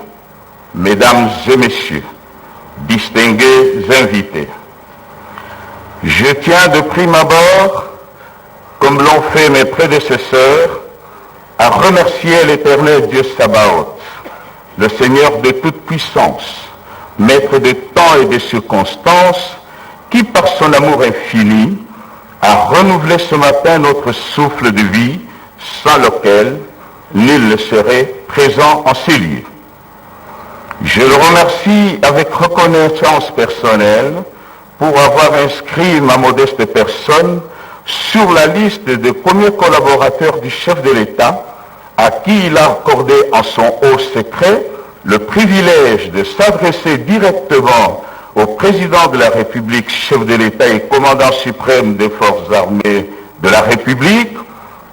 Mesdames et Messieurs, distingués invités, je tiens de prime abord, comme l'ont fait mes prédécesseurs, à remercier l'Éternel Dieu Sabaoth, le Seigneur de toute puissance, Maître de temps et de circonstances, qui par son amour infini a renouvelé ce matin notre souffle de vie, sans lequel
nul ne serait présent en ces lieux. Je le remercie avec reconnaissance personnelle pour avoir inscrit ma modeste personne sur la liste des premiers collaborateurs du chef de l'État à qui il a accordé en son haut secret le privilège de s'adresser directement au président de la République, chef de l'État et commandant suprême des forces armées de la République,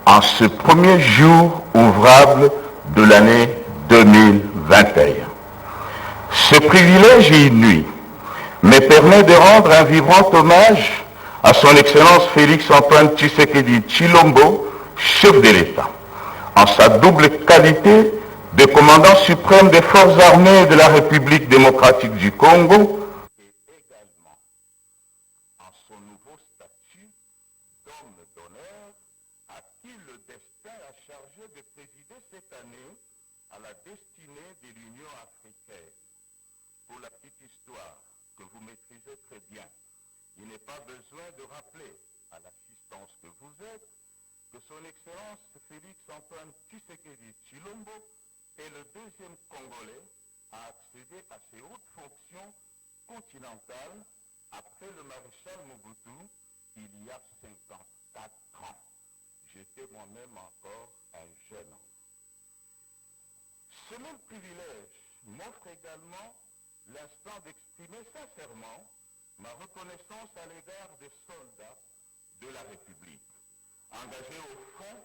en ce premier jour ouvrable de l'année 2021. Ce privilège inouï me permet de rendre un vibrant hommage à son Excellence Félix-Antoine Tshisekedi Tshilombo, chef de l'État, en sa double qualité de commandant suprême des forces armées de la République démocratique du Congo et également en son nouveau statut d'homme d'honneur à qui le destin a chargé de présider cette année à la destinée de l'Union africaine. Pour la petite histoire que vous maîtrisez très bien, il n'est pas besoin de rappeler à l'assistance que vous êtes que son Excellence Félix-Antoine Tshisekedi Tshilombo est le deuxième Congolais à accéder à ces hautes fonctions continentales après le maréchal Mobutu il y a 54 ans. J'étais moi-même encore un jeune homme. Ce même privilège m'offre également l'instant d'exprimer sincèrement ma reconnaissance à l'égard des soldats de la République, engagés au front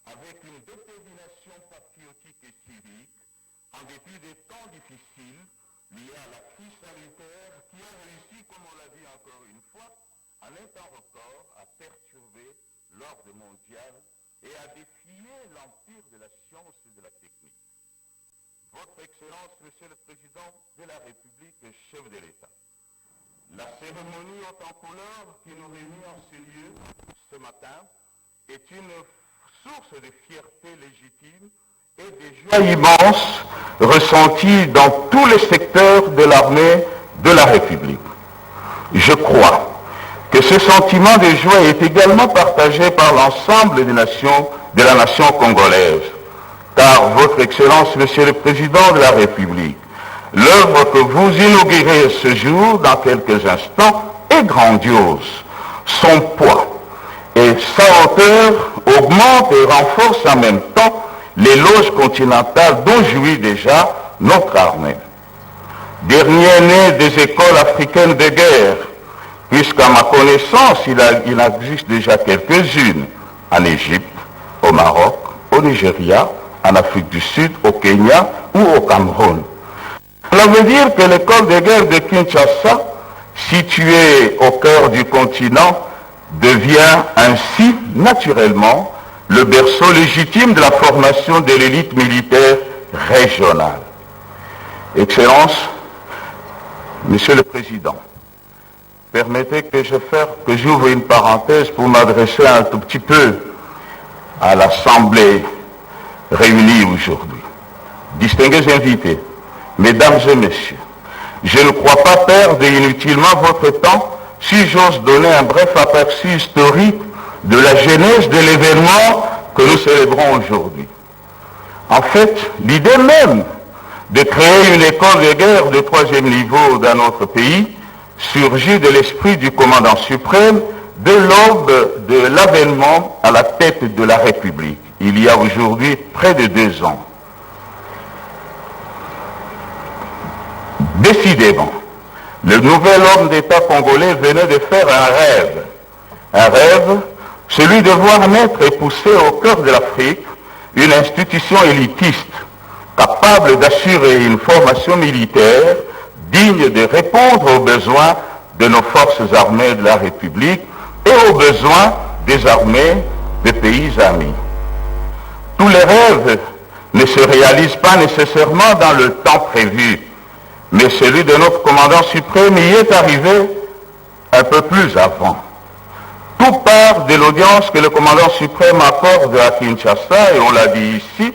avec une détermination patriotique et civique, en dépit des temps difficiles liés à la crise sanitaire qui a réussi, comme on l'a dit encore une fois, en un temps record à perturber l'ordre mondial et à défier l'empire de la science et de la technique. Votre Excellence, Monsieur le Président de la République et chef de l'État, la cérémonie haute en couleur qui nous réunit en ce lieu ce matin est une source de fierté légitime et de joie immense ressentie dans tous les secteurs de l'armée de la République. Je crois que ce sentiment de joie est également partagé par l'ensemble des nations de la nation congolaise, car Votre Excellence, Monsieur le Président de la République, l'œuvre que vous inaugurez ce jour, dans quelques instants, est grandiose. Son poids et sa hauteur augmentent et renforcent en même temps l'éloge continental dont jouit déjà notre armée. Dernier né des écoles africaines de guerre, puisqu'à ma connaissance, il existe déjà quelques-unes en Égypte, au Maroc, au Nigeria, en Afrique du Sud, au Kenya ou au Cameroun. Cela veut dire que l'école de guerre de Kinshasa, située au cœur du continent, devient ainsi naturellement le berceau légitime de la formation de l'élite militaire régionale. Excellence, Monsieur le Président, permettez que j'ouvre une parenthèse pour m'adresser un tout petit peu à l'Assemblée réunie aujourd'hui. Distingués invités, Mesdames et Messieurs, je ne crois pas perdre inutilement votre temps si j'ose donner un bref aperçu historique de la genèse de l'événement que nous célébrons aujourd'hui. En fait, l'idée même de créer une école de guerre de 3e niveau dans notre pays surgit de l'esprit du commandant suprême de l'aube de l'avènement à la tête de la République, il y a aujourd'hui près de 2 ans. Décidément, le nouvel homme d'État congolais venait de faire un rêve, celui de voir naître et pousser au cœur de l'Afrique une institution élitiste, capable d'assurer une formation militaire digne de répondre aux besoins de nos forces armées de la République et aux besoins des armées des pays amis. Tous les rêves ne se réalisent pas nécessairement dans le temps prévu, mais celui de notre commandant suprême y est arrivé un peu plus avant. Tout part de l'audience que le commandant suprême accorde à Kinshasa, et on l'a dit ici,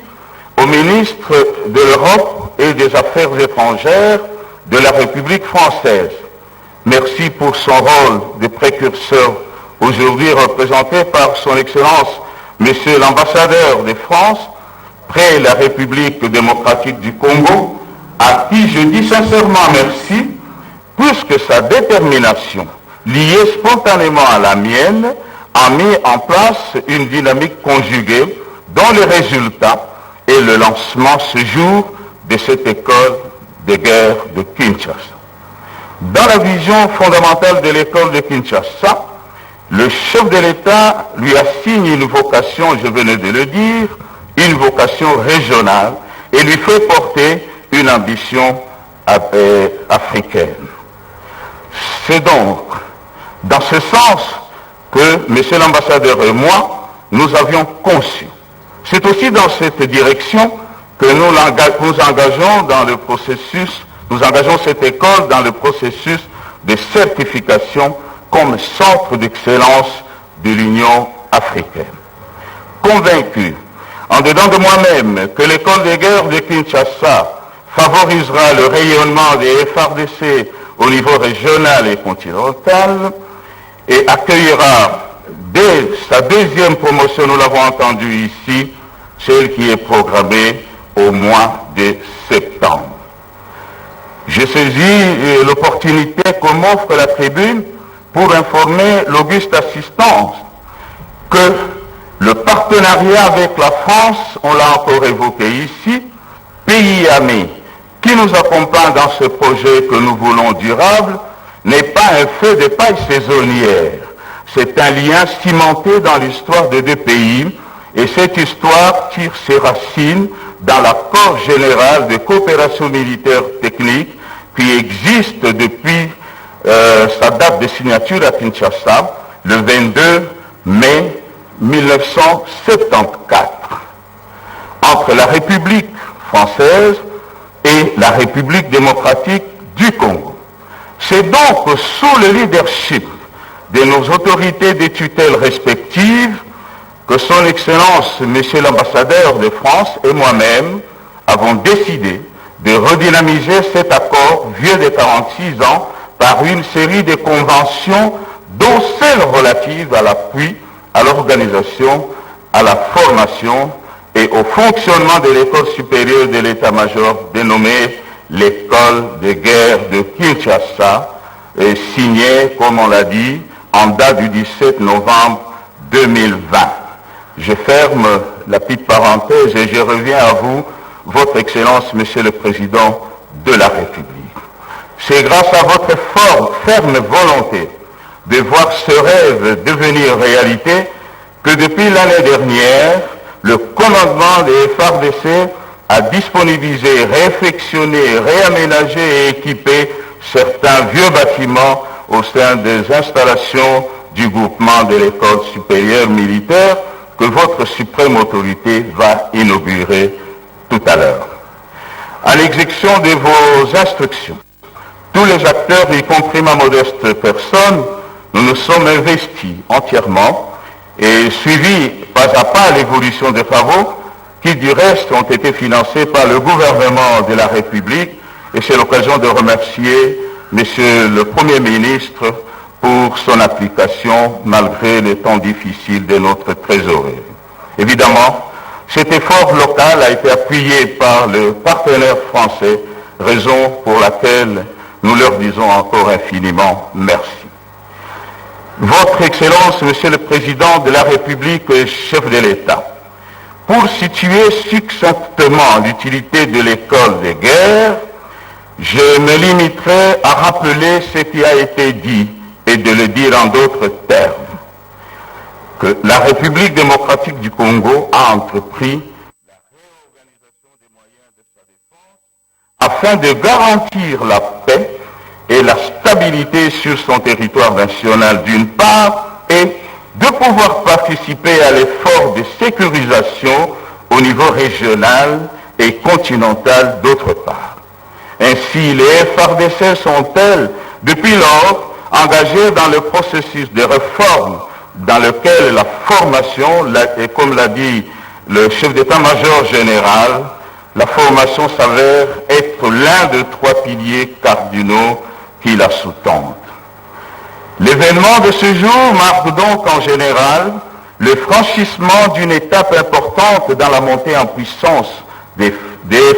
au ministre de l'Europe et des Affaires étrangères de la République française. Merci pour son rôle de précurseur, aujourd'hui représenté par son Excellence, Monsieur l'ambassadeur de France,
près la République démocratique du Congo, à qui je dis sincèrement merci, puisque sa détermination, liée spontanément à la mienne, a mis en place une dynamique conjuguée dont le résultat est le lancement ce jour de cette école de guerre de Kinshasa. Dans la vision fondamentale de l'école de Kinshasa, le chef de l'État lui assigne une vocation, je venais de le dire, une vocation régionale et lui fait porter une ambition africaine. C'est donc dans ce sens que M. l'ambassadeur et moi, nous avions conçu. C'est aussi dans cette direction que nous engageons dans le processus, nous engageons cette école dans le processus de certification comme centre d'excellence de l'Union africaine. Convaincu, en dedans de moi-même, que l'école de guerre de Kinshasa favorisera le rayonnement des FARDC au niveau régional et continental et accueillera dès sa deuxième promotion, nous l'avons entendu ici, celle qui est programmée au mois de septembre. J'ai saisi l'opportunité que m'offre la tribune pour informer l'auguste assistance que le partenariat avec la France, on l'a encore évoqué ici, pays ami qui nous accompagne dans ce projet que nous voulons durable, n'est pas un feu de paille saisonnière. C'est un lien cimenté dans l'histoire de deux pays et cette histoire tire ses racines dans l'accord général de coopération militaire technique qui existe depuis sa date de signature à Kinshasa, le 22 mai 1974, entre la République française et la République démocratique du Congo. C'est donc sous le leadership de nos autorités de tutelle respectives que son Excellence, Monsieur l'ambassadeur de France et moi-même avons décidé de redynamiser cet accord vieux de 46 ans par une série de conventions dont celle relative à l'appui, à l'organisation, à la formation et au fonctionnement de l'école supérieure de l'état-major dénommée l'école de guerre de Kinshasa, signée, comme on l'a dit, en date du 17 novembre 2020. Je ferme la petite parenthèse et je reviens à vous, Votre Excellence, Monsieur le Président de la République. C'est grâce à votre ferme volonté de voir ce rêve devenir réalité que depuis l'année dernière, le commandement des FARDC a disponibilisé, réfectionné, réaménagé et équipé certains vieux bâtiments au sein des installations du groupement de l'école supérieure militaire que votre suprême autorité va inaugurer tout à l'heure. À l'exécution de vos instructions, tous les acteurs, y compris ma modeste personne, nous nous sommes investis entièrement et suivi pas à pas l'évolution des travaux qui du reste ont été financés par le gouvernement de la République et c'est l'occasion de remercier Monsieur le Premier ministre pour son application malgré les temps difficiles de notre trésorerie. Évidemment, cet effort local a été appuyé par le partenaire français, raison pour laquelle nous leur disons encore infiniment merci. Votre Excellence, Monsieur le Président de la République et chef de l'État, pour situer succinctement l'utilité de l'école de guerre, je me limiterai à rappeler ce qui a été dit et de le dire en d'autres termes, que la République démocratique du Congo a entrepris la réorganisation des moyens de sa défense afin de garantir la paix et la stabilité sur son territoire national d'une part et de pouvoir participer à l'effort de sécurisation au niveau régional et continental d'autre part. Ainsi, les FARDC sont-elles, depuis lors, engagées dans le processus de réforme dans lequel la formation, et comme l'a dit le chef d'état-major général, la formation s'avère être l'un des trois piliers cardinaux qui la sous-tendent. L'événement de ce jour marque donc en général le franchissement d'une étape importante dans la montée en puissance des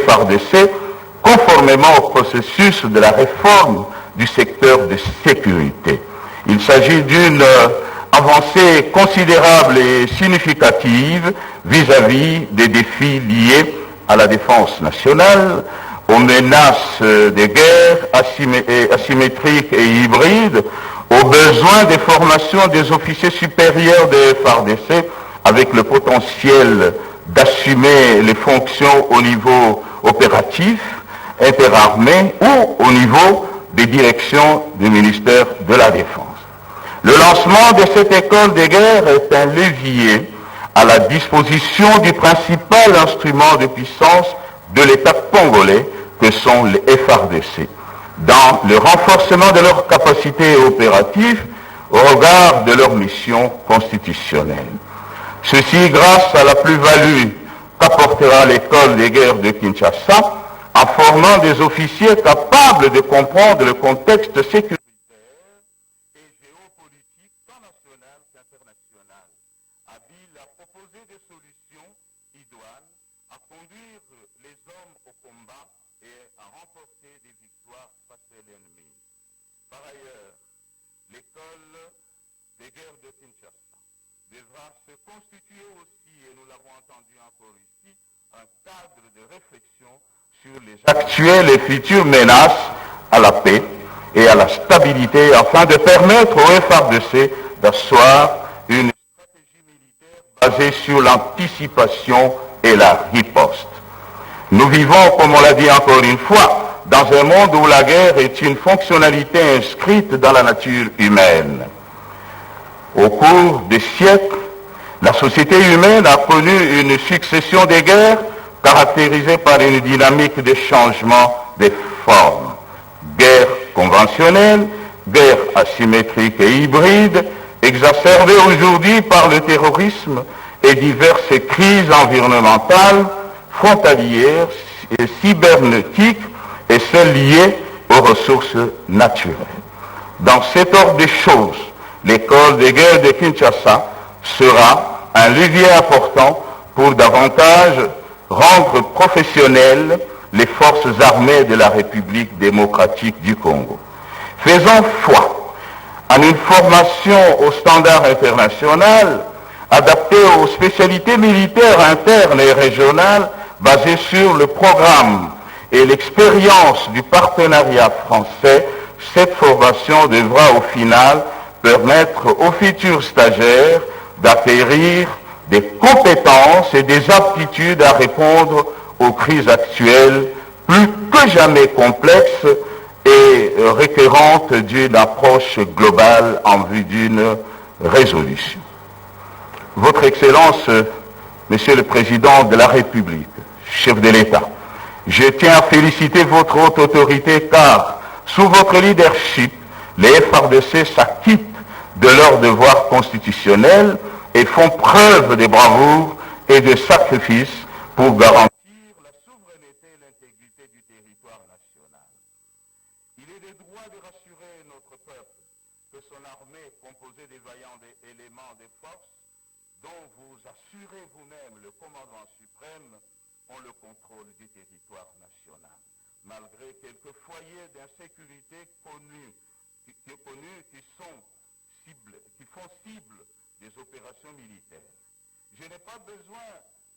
FARDC, conformément au processus de la réforme du secteur de sécurité. Il s'agit d'une avancée considérable et significative vis-à-vis des défis liés à la défense nationale, aux menaces des guerres asymétriques et hybrides, aux besoins des formations des officiers supérieurs des FARDC avec le potentiel d'assumer les fonctions au niveau opératif, interarmé ou au niveau des directions du ministère de la Défense. Le lancement de cette école de guerre est un levier à la disposition du principal instrument de puissance de l'État congolais que sont les FARDC, dans le renforcement de leurs capacités opératives au regard de leur mission constitutionnelle. Ceci grâce à la plus-value qu'apportera l'école des guerres de Kinshasa en formant des officiers capables de comprendre le contexte sécuritaire et géopolitique tant national qu'international, habiles à proposer des solutions idoines, à conduire les hommes au combat et à remporter des victoires face à l'ennemi. Par ailleurs, l'école des guerres de Kinshasa devra se constituer aussi, et nous l'avons entendu encore ici, un cadre de réflexion sur les actuelles et futures menaces à la paix et à la stabilité afin de permettre au FARDC d'asseoir une stratégie militaire basée sur l'anticipation et la riposte. Nous vivons, comme on l'a dit encore une fois, dans un monde où la guerre est une fonctionnalité inscrite dans la nature humaine. Au cours des siècles, la société humaine a connu une succession de guerres caractérisée par une dynamique de changement des formes. Guerre conventionnelle, guerre asymétrique et hybride, exacerbée aujourd'hui par le terrorisme et diverses crises environnementales, frontalières et cybernétiques et celles liées aux ressources naturelles. Dans cet ordre des choses, l'école des guerres de Kinshasa sera un levier important pour davantage rendre professionnelles les forces armées de la République démocratique du Congo. Faisons foi en une formation au standard international adaptée aux spécialités militaires internes et régionales basée sur le programme et l'expérience du partenariat français. Cette formation devra au final permettre aux futurs stagiaires d'acquérir des compétences et des aptitudes à répondre aux crises actuelles plus que jamais complexes et requérantes d'une approche globale en vue d'une résolution. Votre Excellence, Monsieur le Président de la République, chef de l'État, je tiens à féliciter votre haute autorité car, sous votre leadership, les FARDC s'acquittent de leurs devoirs constitutionnels et font preuve de bravoure et de sacrifice pour garantir la souveraineté et l'intégrité du territoire national. Il est de droit de rassurer notre peuple que son armée, composée des vaillants éléments des forces, dont vous assurez vous-même le commandement suprême, ont le contrôle du territoire national, malgré quelques foyers d'insécurité connus qui font cible des opérations militaires. Je n'ai pas besoin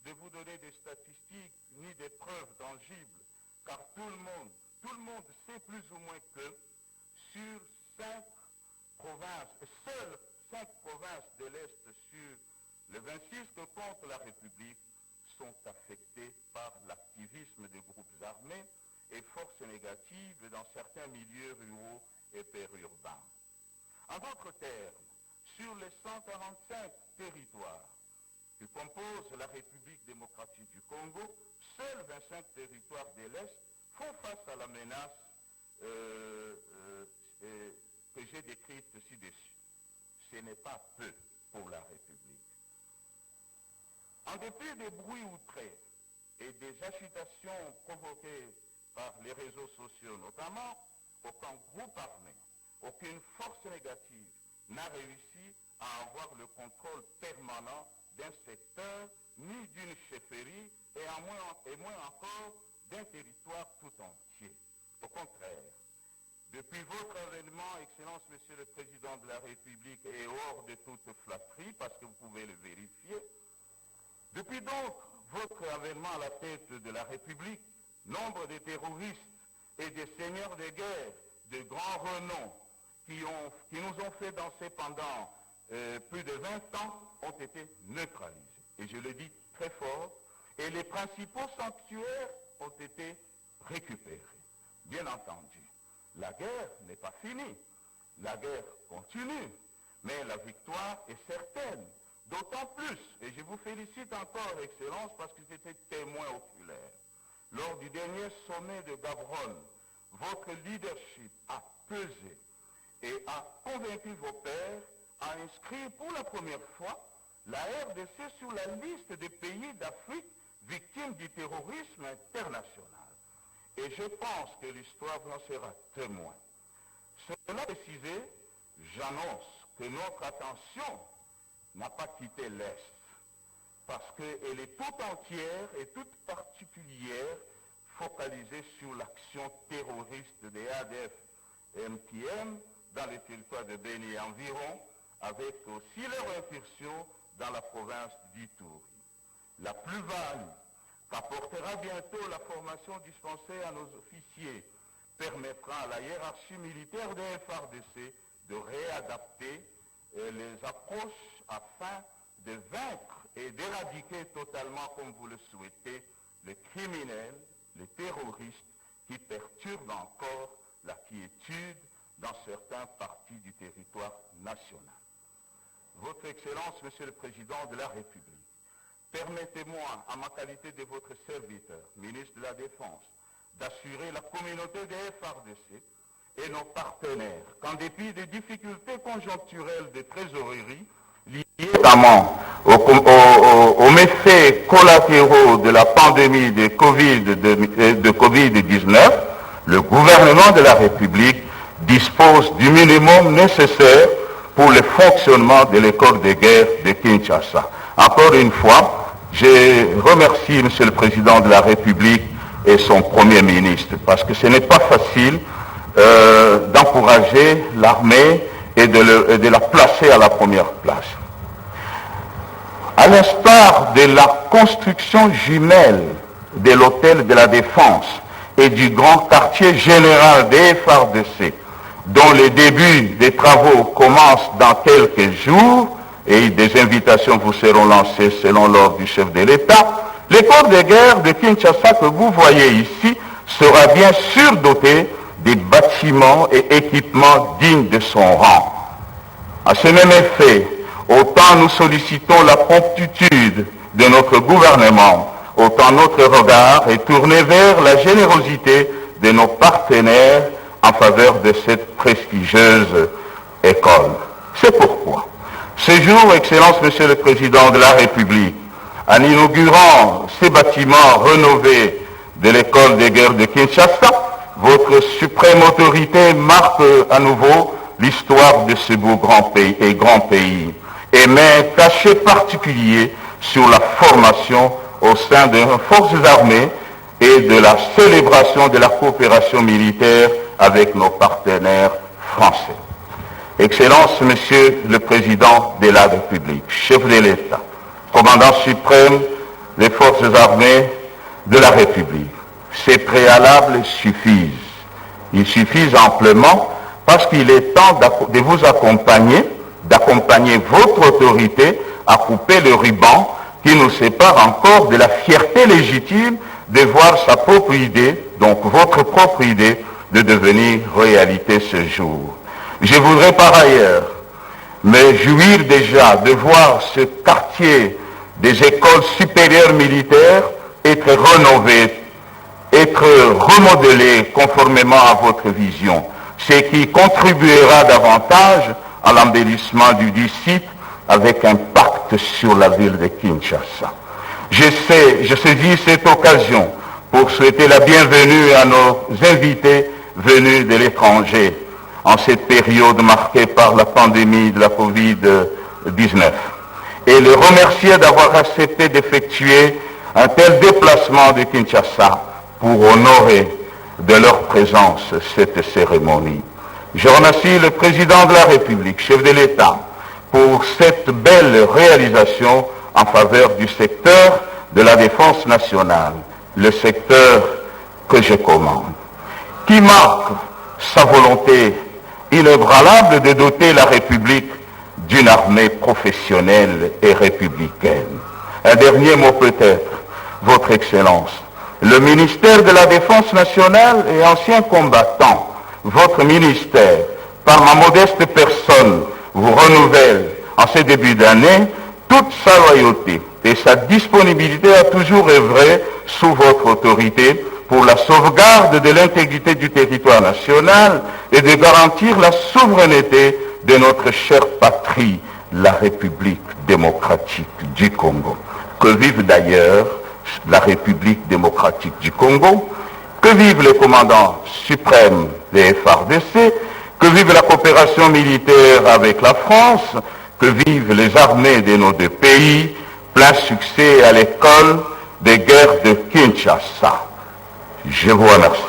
de vous donner des statistiques ni des preuves tangibles, car tout le monde sait plus ou moins que sur 5 provinces, seules 5 provinces de l'Est sur les 26 que compte la République sont affectées par l'activisme de groupes armés et forces négatives dans certains milieux ruraux et périurbains. En d'autres termes, sur les 145 territoires qui composent la République démocratique du Congo, seuls 25 territoires de l'Est font face à la menace que j'ai décrite ci-dessus. Ce n'est pas peu pour la République. En dépit des bruits outrés et des agitations provoquées par les réseaux sociaux notamment, aucun groupe armé, aucune force négative n'a réussi à avoir le contrôle permanent d'un secteur, ni d'une chefferie, et moins encore d'un territoire tout entier. Au contraire, depuis votre avènement, Excellence, Monsieur le Président de la République, et hors de toute flatterie, parce que vous pouvez le vérifier, depuis donc votre avènement à la tête de la République, nombre de terroristes et de seigneurs de guerre de grand renom qui nous ont fait danser pendant plus de 20 ans ont été neutralisés. Et je le dis très fort, et les principaux sanctuaires ont été récupérés. Bien entendu, la guerre n'est pas finie, la guerre continue, mais la victoire est certaine. D'autant plus, et je vous félicite encore, Excellence, parce que j'étais témoin oculaire. Lors du dernier sommet de Gaborone, votre leadership a pesé et a convaincu vos pairs à inscrire pour la première fois la RDC sur la liste des pays d'Afrique victimes du terrorisme international. Et je pense que l'histoire en sera témoin. Cela précisé, j'annonce que notre attention n'a pas quitté l'Est, parce qu'elle est toute entière et toute particulière focalisée sur l'action terroriste des ADF-MTM dans le territoire de Beni et environ, avec aussi leur incursion dans la province d'Ituri. La plus-value qu'apportera bientôt la formation dispensée à nos officiers permettra à la hiérarchie militaire des FARDC de réadapter les approches afin de vaincre et d'éradiquer totalement, comme vous le souhaitez, les criminels, les terroristes qui perturbent encore la quiétude dans certaines parties du territoire national. Votre Excellence, Monsieur le Président de la République, permettez-moi, en ma qualité de votre serviteur, ministre de la Défense, d'assurer la communauté des FARDC et nos partenaires qu'en dépit des difficultés conjoncturelles de trésorerie liées notamment aux méfaits collatéraux de la pandémie de Covid-19, le gouvernement de la République dispose du minimum nécessaire pour le fonctionnement de l'école de guerre de Kinshasa. Encore une fois, je remercie Monsieur le Président de la République et son Premier ministre, parce que ce n'est pas facile d'encourager l'armée et de la placer à la première place. À l'instar de la construction jumelle de l'hôtel de la Défense et du grand quartier général des FARDC, dont les débuts des travaux commencent dans quelques jours, et des invitations vous seront lancées selon l'ordre du chef de l'État, l'école de guerre de Kinshasa que vous voyez ici sera bien sûr dotée des bâtiments et équipements dignes de son rang. À ce même effet, autant nous sollicitons la promptitude de notre gouvernement, autant notre regard est tourné vers la générosité de nos partenaires en faveur de cette prestigieuse école. C'est pourquoi, ce jour, Excellence, Monsieur le Président de la République, en inaugurant ces bâtiments rénovés de l'école de guerre de Kinshasa, votre suprême autorité marque à nouveau l'histoire de ce beau grand pays et met un cachet particulier sur la formation au sein de nos forces armées et de la célébration de la coopération militaire avec nos partenaires français. Excellence, Monsieur le Président de la République, chef de l'État, commandant suprême des forces armées de la République, ces préalables suffisent. Ils suffisent amplement parce qu'il est temps de vous accompagner, d'accompagner votre autorité à couper le ruban qui nous sépare encore de la fierté légitime de voir sa propre idée, donc votre propre idée, de devenir réalité ce jour. Je voudrais par ailleurs me jouir déjà de voir ce quartier des écoles supérieures militaires être rénové, être remodelé conformément à votre vision, ce qui contribuera davantage à l'embellissement du site avec un pacte sur la ville de Kinshasa. Je saisis cette occasion pour souhaiter la bienvenue à nos invités venus de l'étranger en cette période marquée par la pandémie de la Covid-19 2019 et le remercier d'avoir accepté d'effectuer un tel déplacement de Kinshasa pour honorer de leur présence cette cérémonie. Je remercie le président de la République, chef de l'État, pour cette belle réalisation en faveur du secteur de la défense nationale, le secteur que je commande, qui marque sa volonté inébranlable de doter la République d'une armée professionnelle et républicaine. Un dernier mot peut-être, Votre Excellence. Le ministère de la Défense nationale et ancien combattant, votre ministère, par ma modeste personne, vous renouvelle en ce début d'année toute sa loyauté et sa disponibilité à toujours œuvrer sous votre autorité pour la sauvegarde de l'intégrité du territoire national et de garantir la souveraineté de notre chère patrie, la République démocratique du Congo. Que vive d'ailleurs la République démocratique du Congo, que vive le commandant suprême des FARDC, que vive la coopération militaire avec la France, que vivent les armées de nos deux pays, plein succès à l'école des guerres de Kinshasa. Je vous remercie.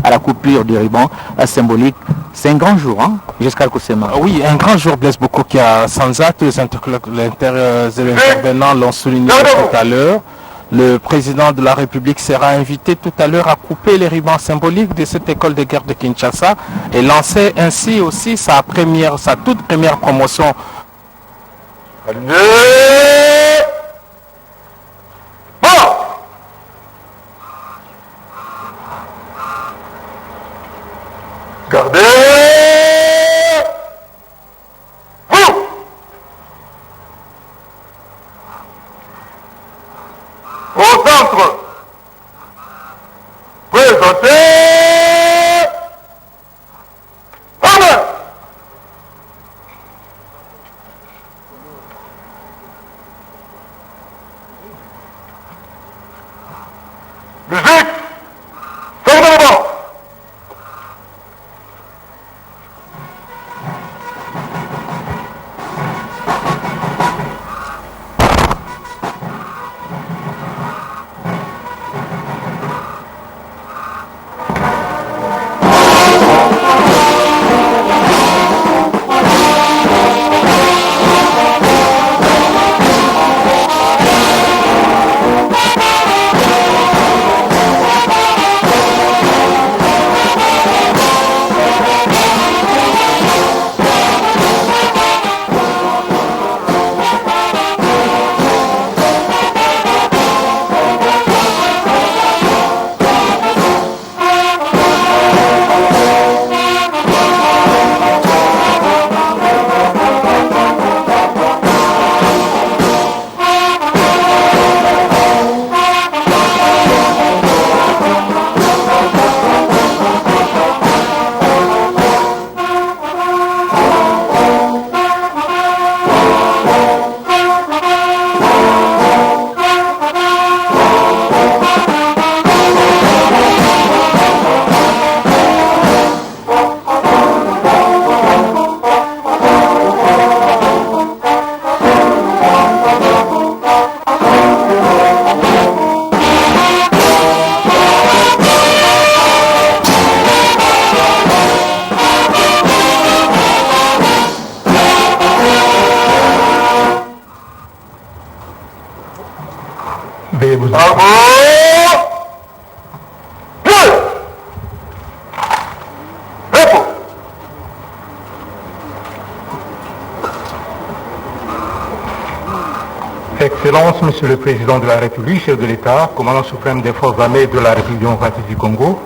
À la coupure du ruban symbolique, c'est un grand jour, hein, jusqu'à Koussema.
Oui, un grand jour, Blaise Bokokia. Sans acte, les intervenants l'ont souligné tout à l'heure. Le président de la République sera invité tout à l'heure à couper les rubans symboliques de cette école de guerre de Kinshasa et lancer ainsi aussi sa toute première promotion.
Gardez vous. Au centre, présentez Amen. Musique, fermez-le.
Excellences, Monsieur le Président de la République, chef de l'État, commandant suprême des forces armées de la République démocratique du Congo,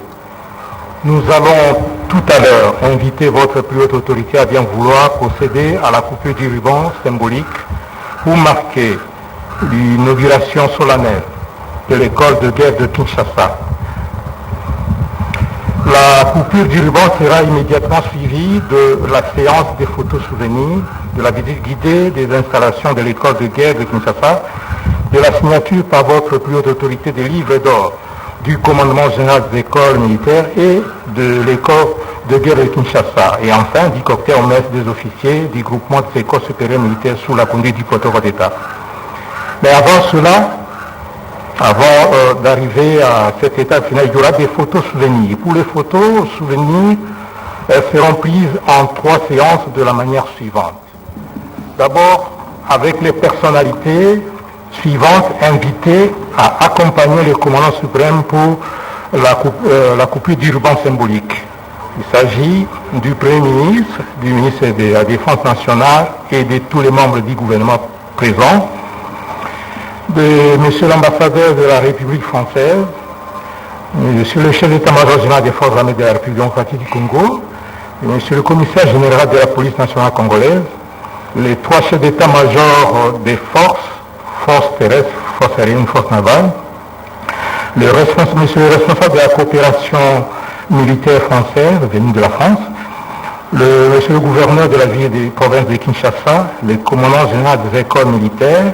nous allons tout à l'heure inviter votre plus haute autorité à bien vouloir procéder à la coupure du ruban symbolique pour marquer l'inauguration solennelle
de l'école de guerre de Kinshasa. La coupure du ruban sera immédiatement suivie de la séance des photos souvenirs, de la visite guidée des installations de l'école de guerre de Kinshasa, de la signature par votre plus haute autorité des livres d'or du commandement général des écoles militaires et de l'école de guerre de Kinshasa, et enfin du cocktail en messe des officiers du groupement des écoles supérieures militaires sous la conduite du protocole d'État. Mais avant cela, avant d'arriver à cette étape finale, il y aura des photos souvenirs. Pour les photos souvenirs, elles seront prises en 3 séances de la manière suivante. D'abord, avec les personnalités suivantes invitées à accompagner le commandant suprême pour la coupure du ruban symbolique. Il s'agit du Premier ministre, du ministre de la Défense nationale et de tous les membres du gouvernement présents, de Monsieur l'ambassadeur de la République française, Monsieur le chef d'état-major général des forces armées de la République démocratique du Congo, Monsieur le commissaire général de la police nationale congolaise, les 3 chefs d'état-major des forces terrestres, forces aériennes, forces navales, Monsieur le responsable de la coopération militaire française venu de la France, Monsieur le gouverneur de la ville des provinces de Kinshasa, le commandant général des écoles militaires,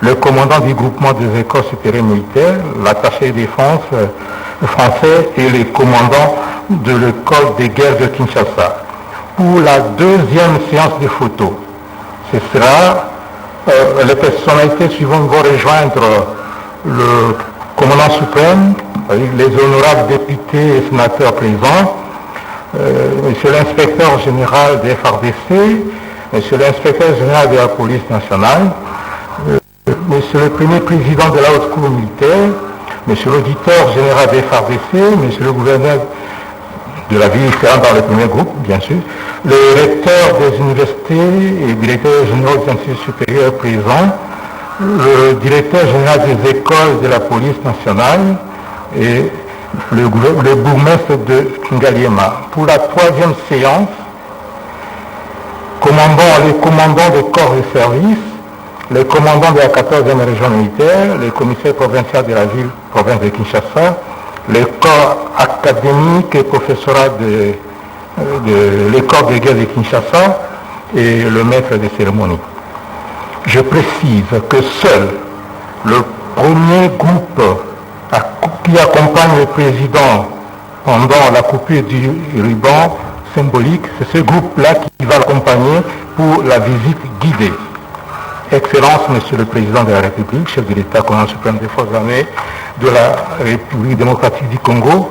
le commandant du groupement des écoles supérieures militaires, l'attaché de défense français et le commandant de l'école des guerres de Kinshasa. Pour la 2e séance de photos, ce sera les personnalités suivantes vont rejoindre le commandant suprême, les honorables députés et sénateurs présents, monsieur l'inspecteur général des FARDC, monsieur l'inspecteur général de la police nationale, monsieur le premier président de la haute cour militaire, monsieur l'auditeur général des FARDC, monsieur le gouverneur de la ville dans le premier groupe, bien sûr, le recteur des universités et directeur général des instituts supérieurs présents, le directeur général des écoles de la police nationale et le bourgmestre de Ngaliema. Pour la 3e séance, les commandants des corps de service, les commandants de la 14e région militaire, le commissaire provincial de la ville, province de Kinshasa, les corps académiques et professorat de l'école de guerre de Kinshasa et le maître des cérémonies. Je précise que seul le premier groupe qui accompagne le président pendant la coupure du ruban symbolique, c'est ce groupe-là qui va l'accompagner pour la visite guidée. Excellence, Monsieur le Président de la République, chef de l'État, commandant suprême des forces armées de la République démocratique du Congo,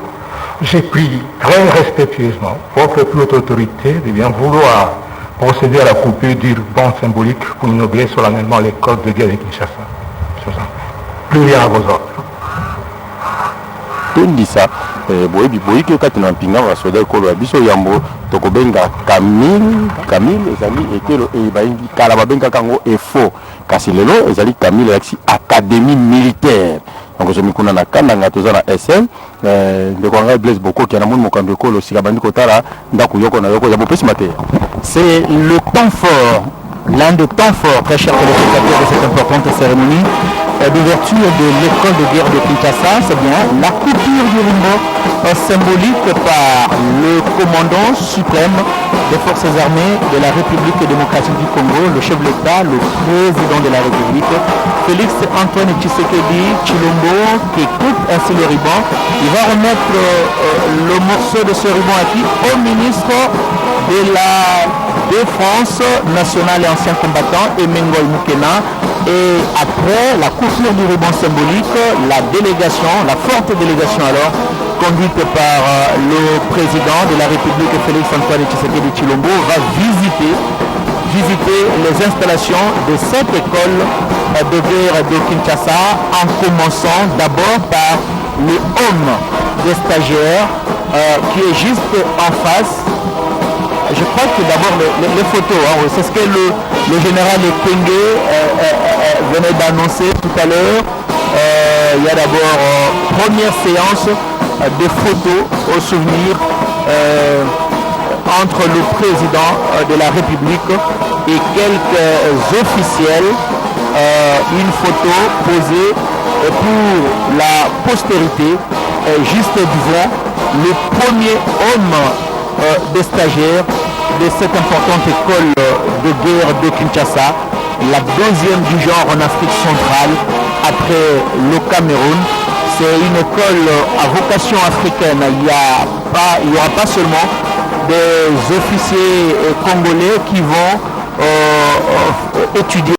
j'ai pris très respectueusement votre plus haute autorité de bien vouloir procéder à la coupure du ruban symbolique pour inaugurer solennellement l'école de guerre de Kinshasa. Plus rien à vos ordres.
Tondisa boyi ke kati na mpinga wa soda ekolo ya biso yambo tokobenga Camille ezali ekelo ebayingi kala babengaka yango EFO kasi lelo ezali Camille yaksi académie militaire donc je mikuna na kandanga toza na SM ndeko anga Blaise Boko qui na moni mokambi ekolo sika bandi kotala ndako yoko na yoko ya bopesi mateya.
C'est le temps fort, l'un des temps forts, très chers téléspectateurs, de cette importante cérémonie d'ouverture de l'école de guerre de Kinshasa, c'est bien la coupure du ruban symbolique par le commandant suprême des forces armées de la République démocratique du Congo, le chef de l'État, le président de la République, Félix Antoine Tshisekedi Tshilombo, qui coupe ainsi le ruban. Il va remettre le morceau de ce ruban à qui? Au ministre de la Défense nationale et ancien combattant, Emengol Mukena. Et après la coupure du ruban symbolique, la délégation, la forte délégation alors, conduite par le président de la République, Félix Antoine Tshisekedi Tshilombo, va visiter les installations de cette école de guerre de Kinshasa, en commençant d'abord par le home des stagiaires qui est juste en face. Je crois que d'abord les photos, c'est ce que le général Ekenge venait d'annoncer tout à l'heure. Il y a d'abord première séance de photos au souvenir entre le président de la République et quelques officiels. Une photo posée pour la postérité, Juste Duvon, le premier homme des stagiaires de cette importante école de guerre de Kinshasa, la deuxième du genre en Afrique centrale après le Cameroun. C'est une école à vocation africaine. Il n'y aura pas seulement des officiers congolais qui vont étudier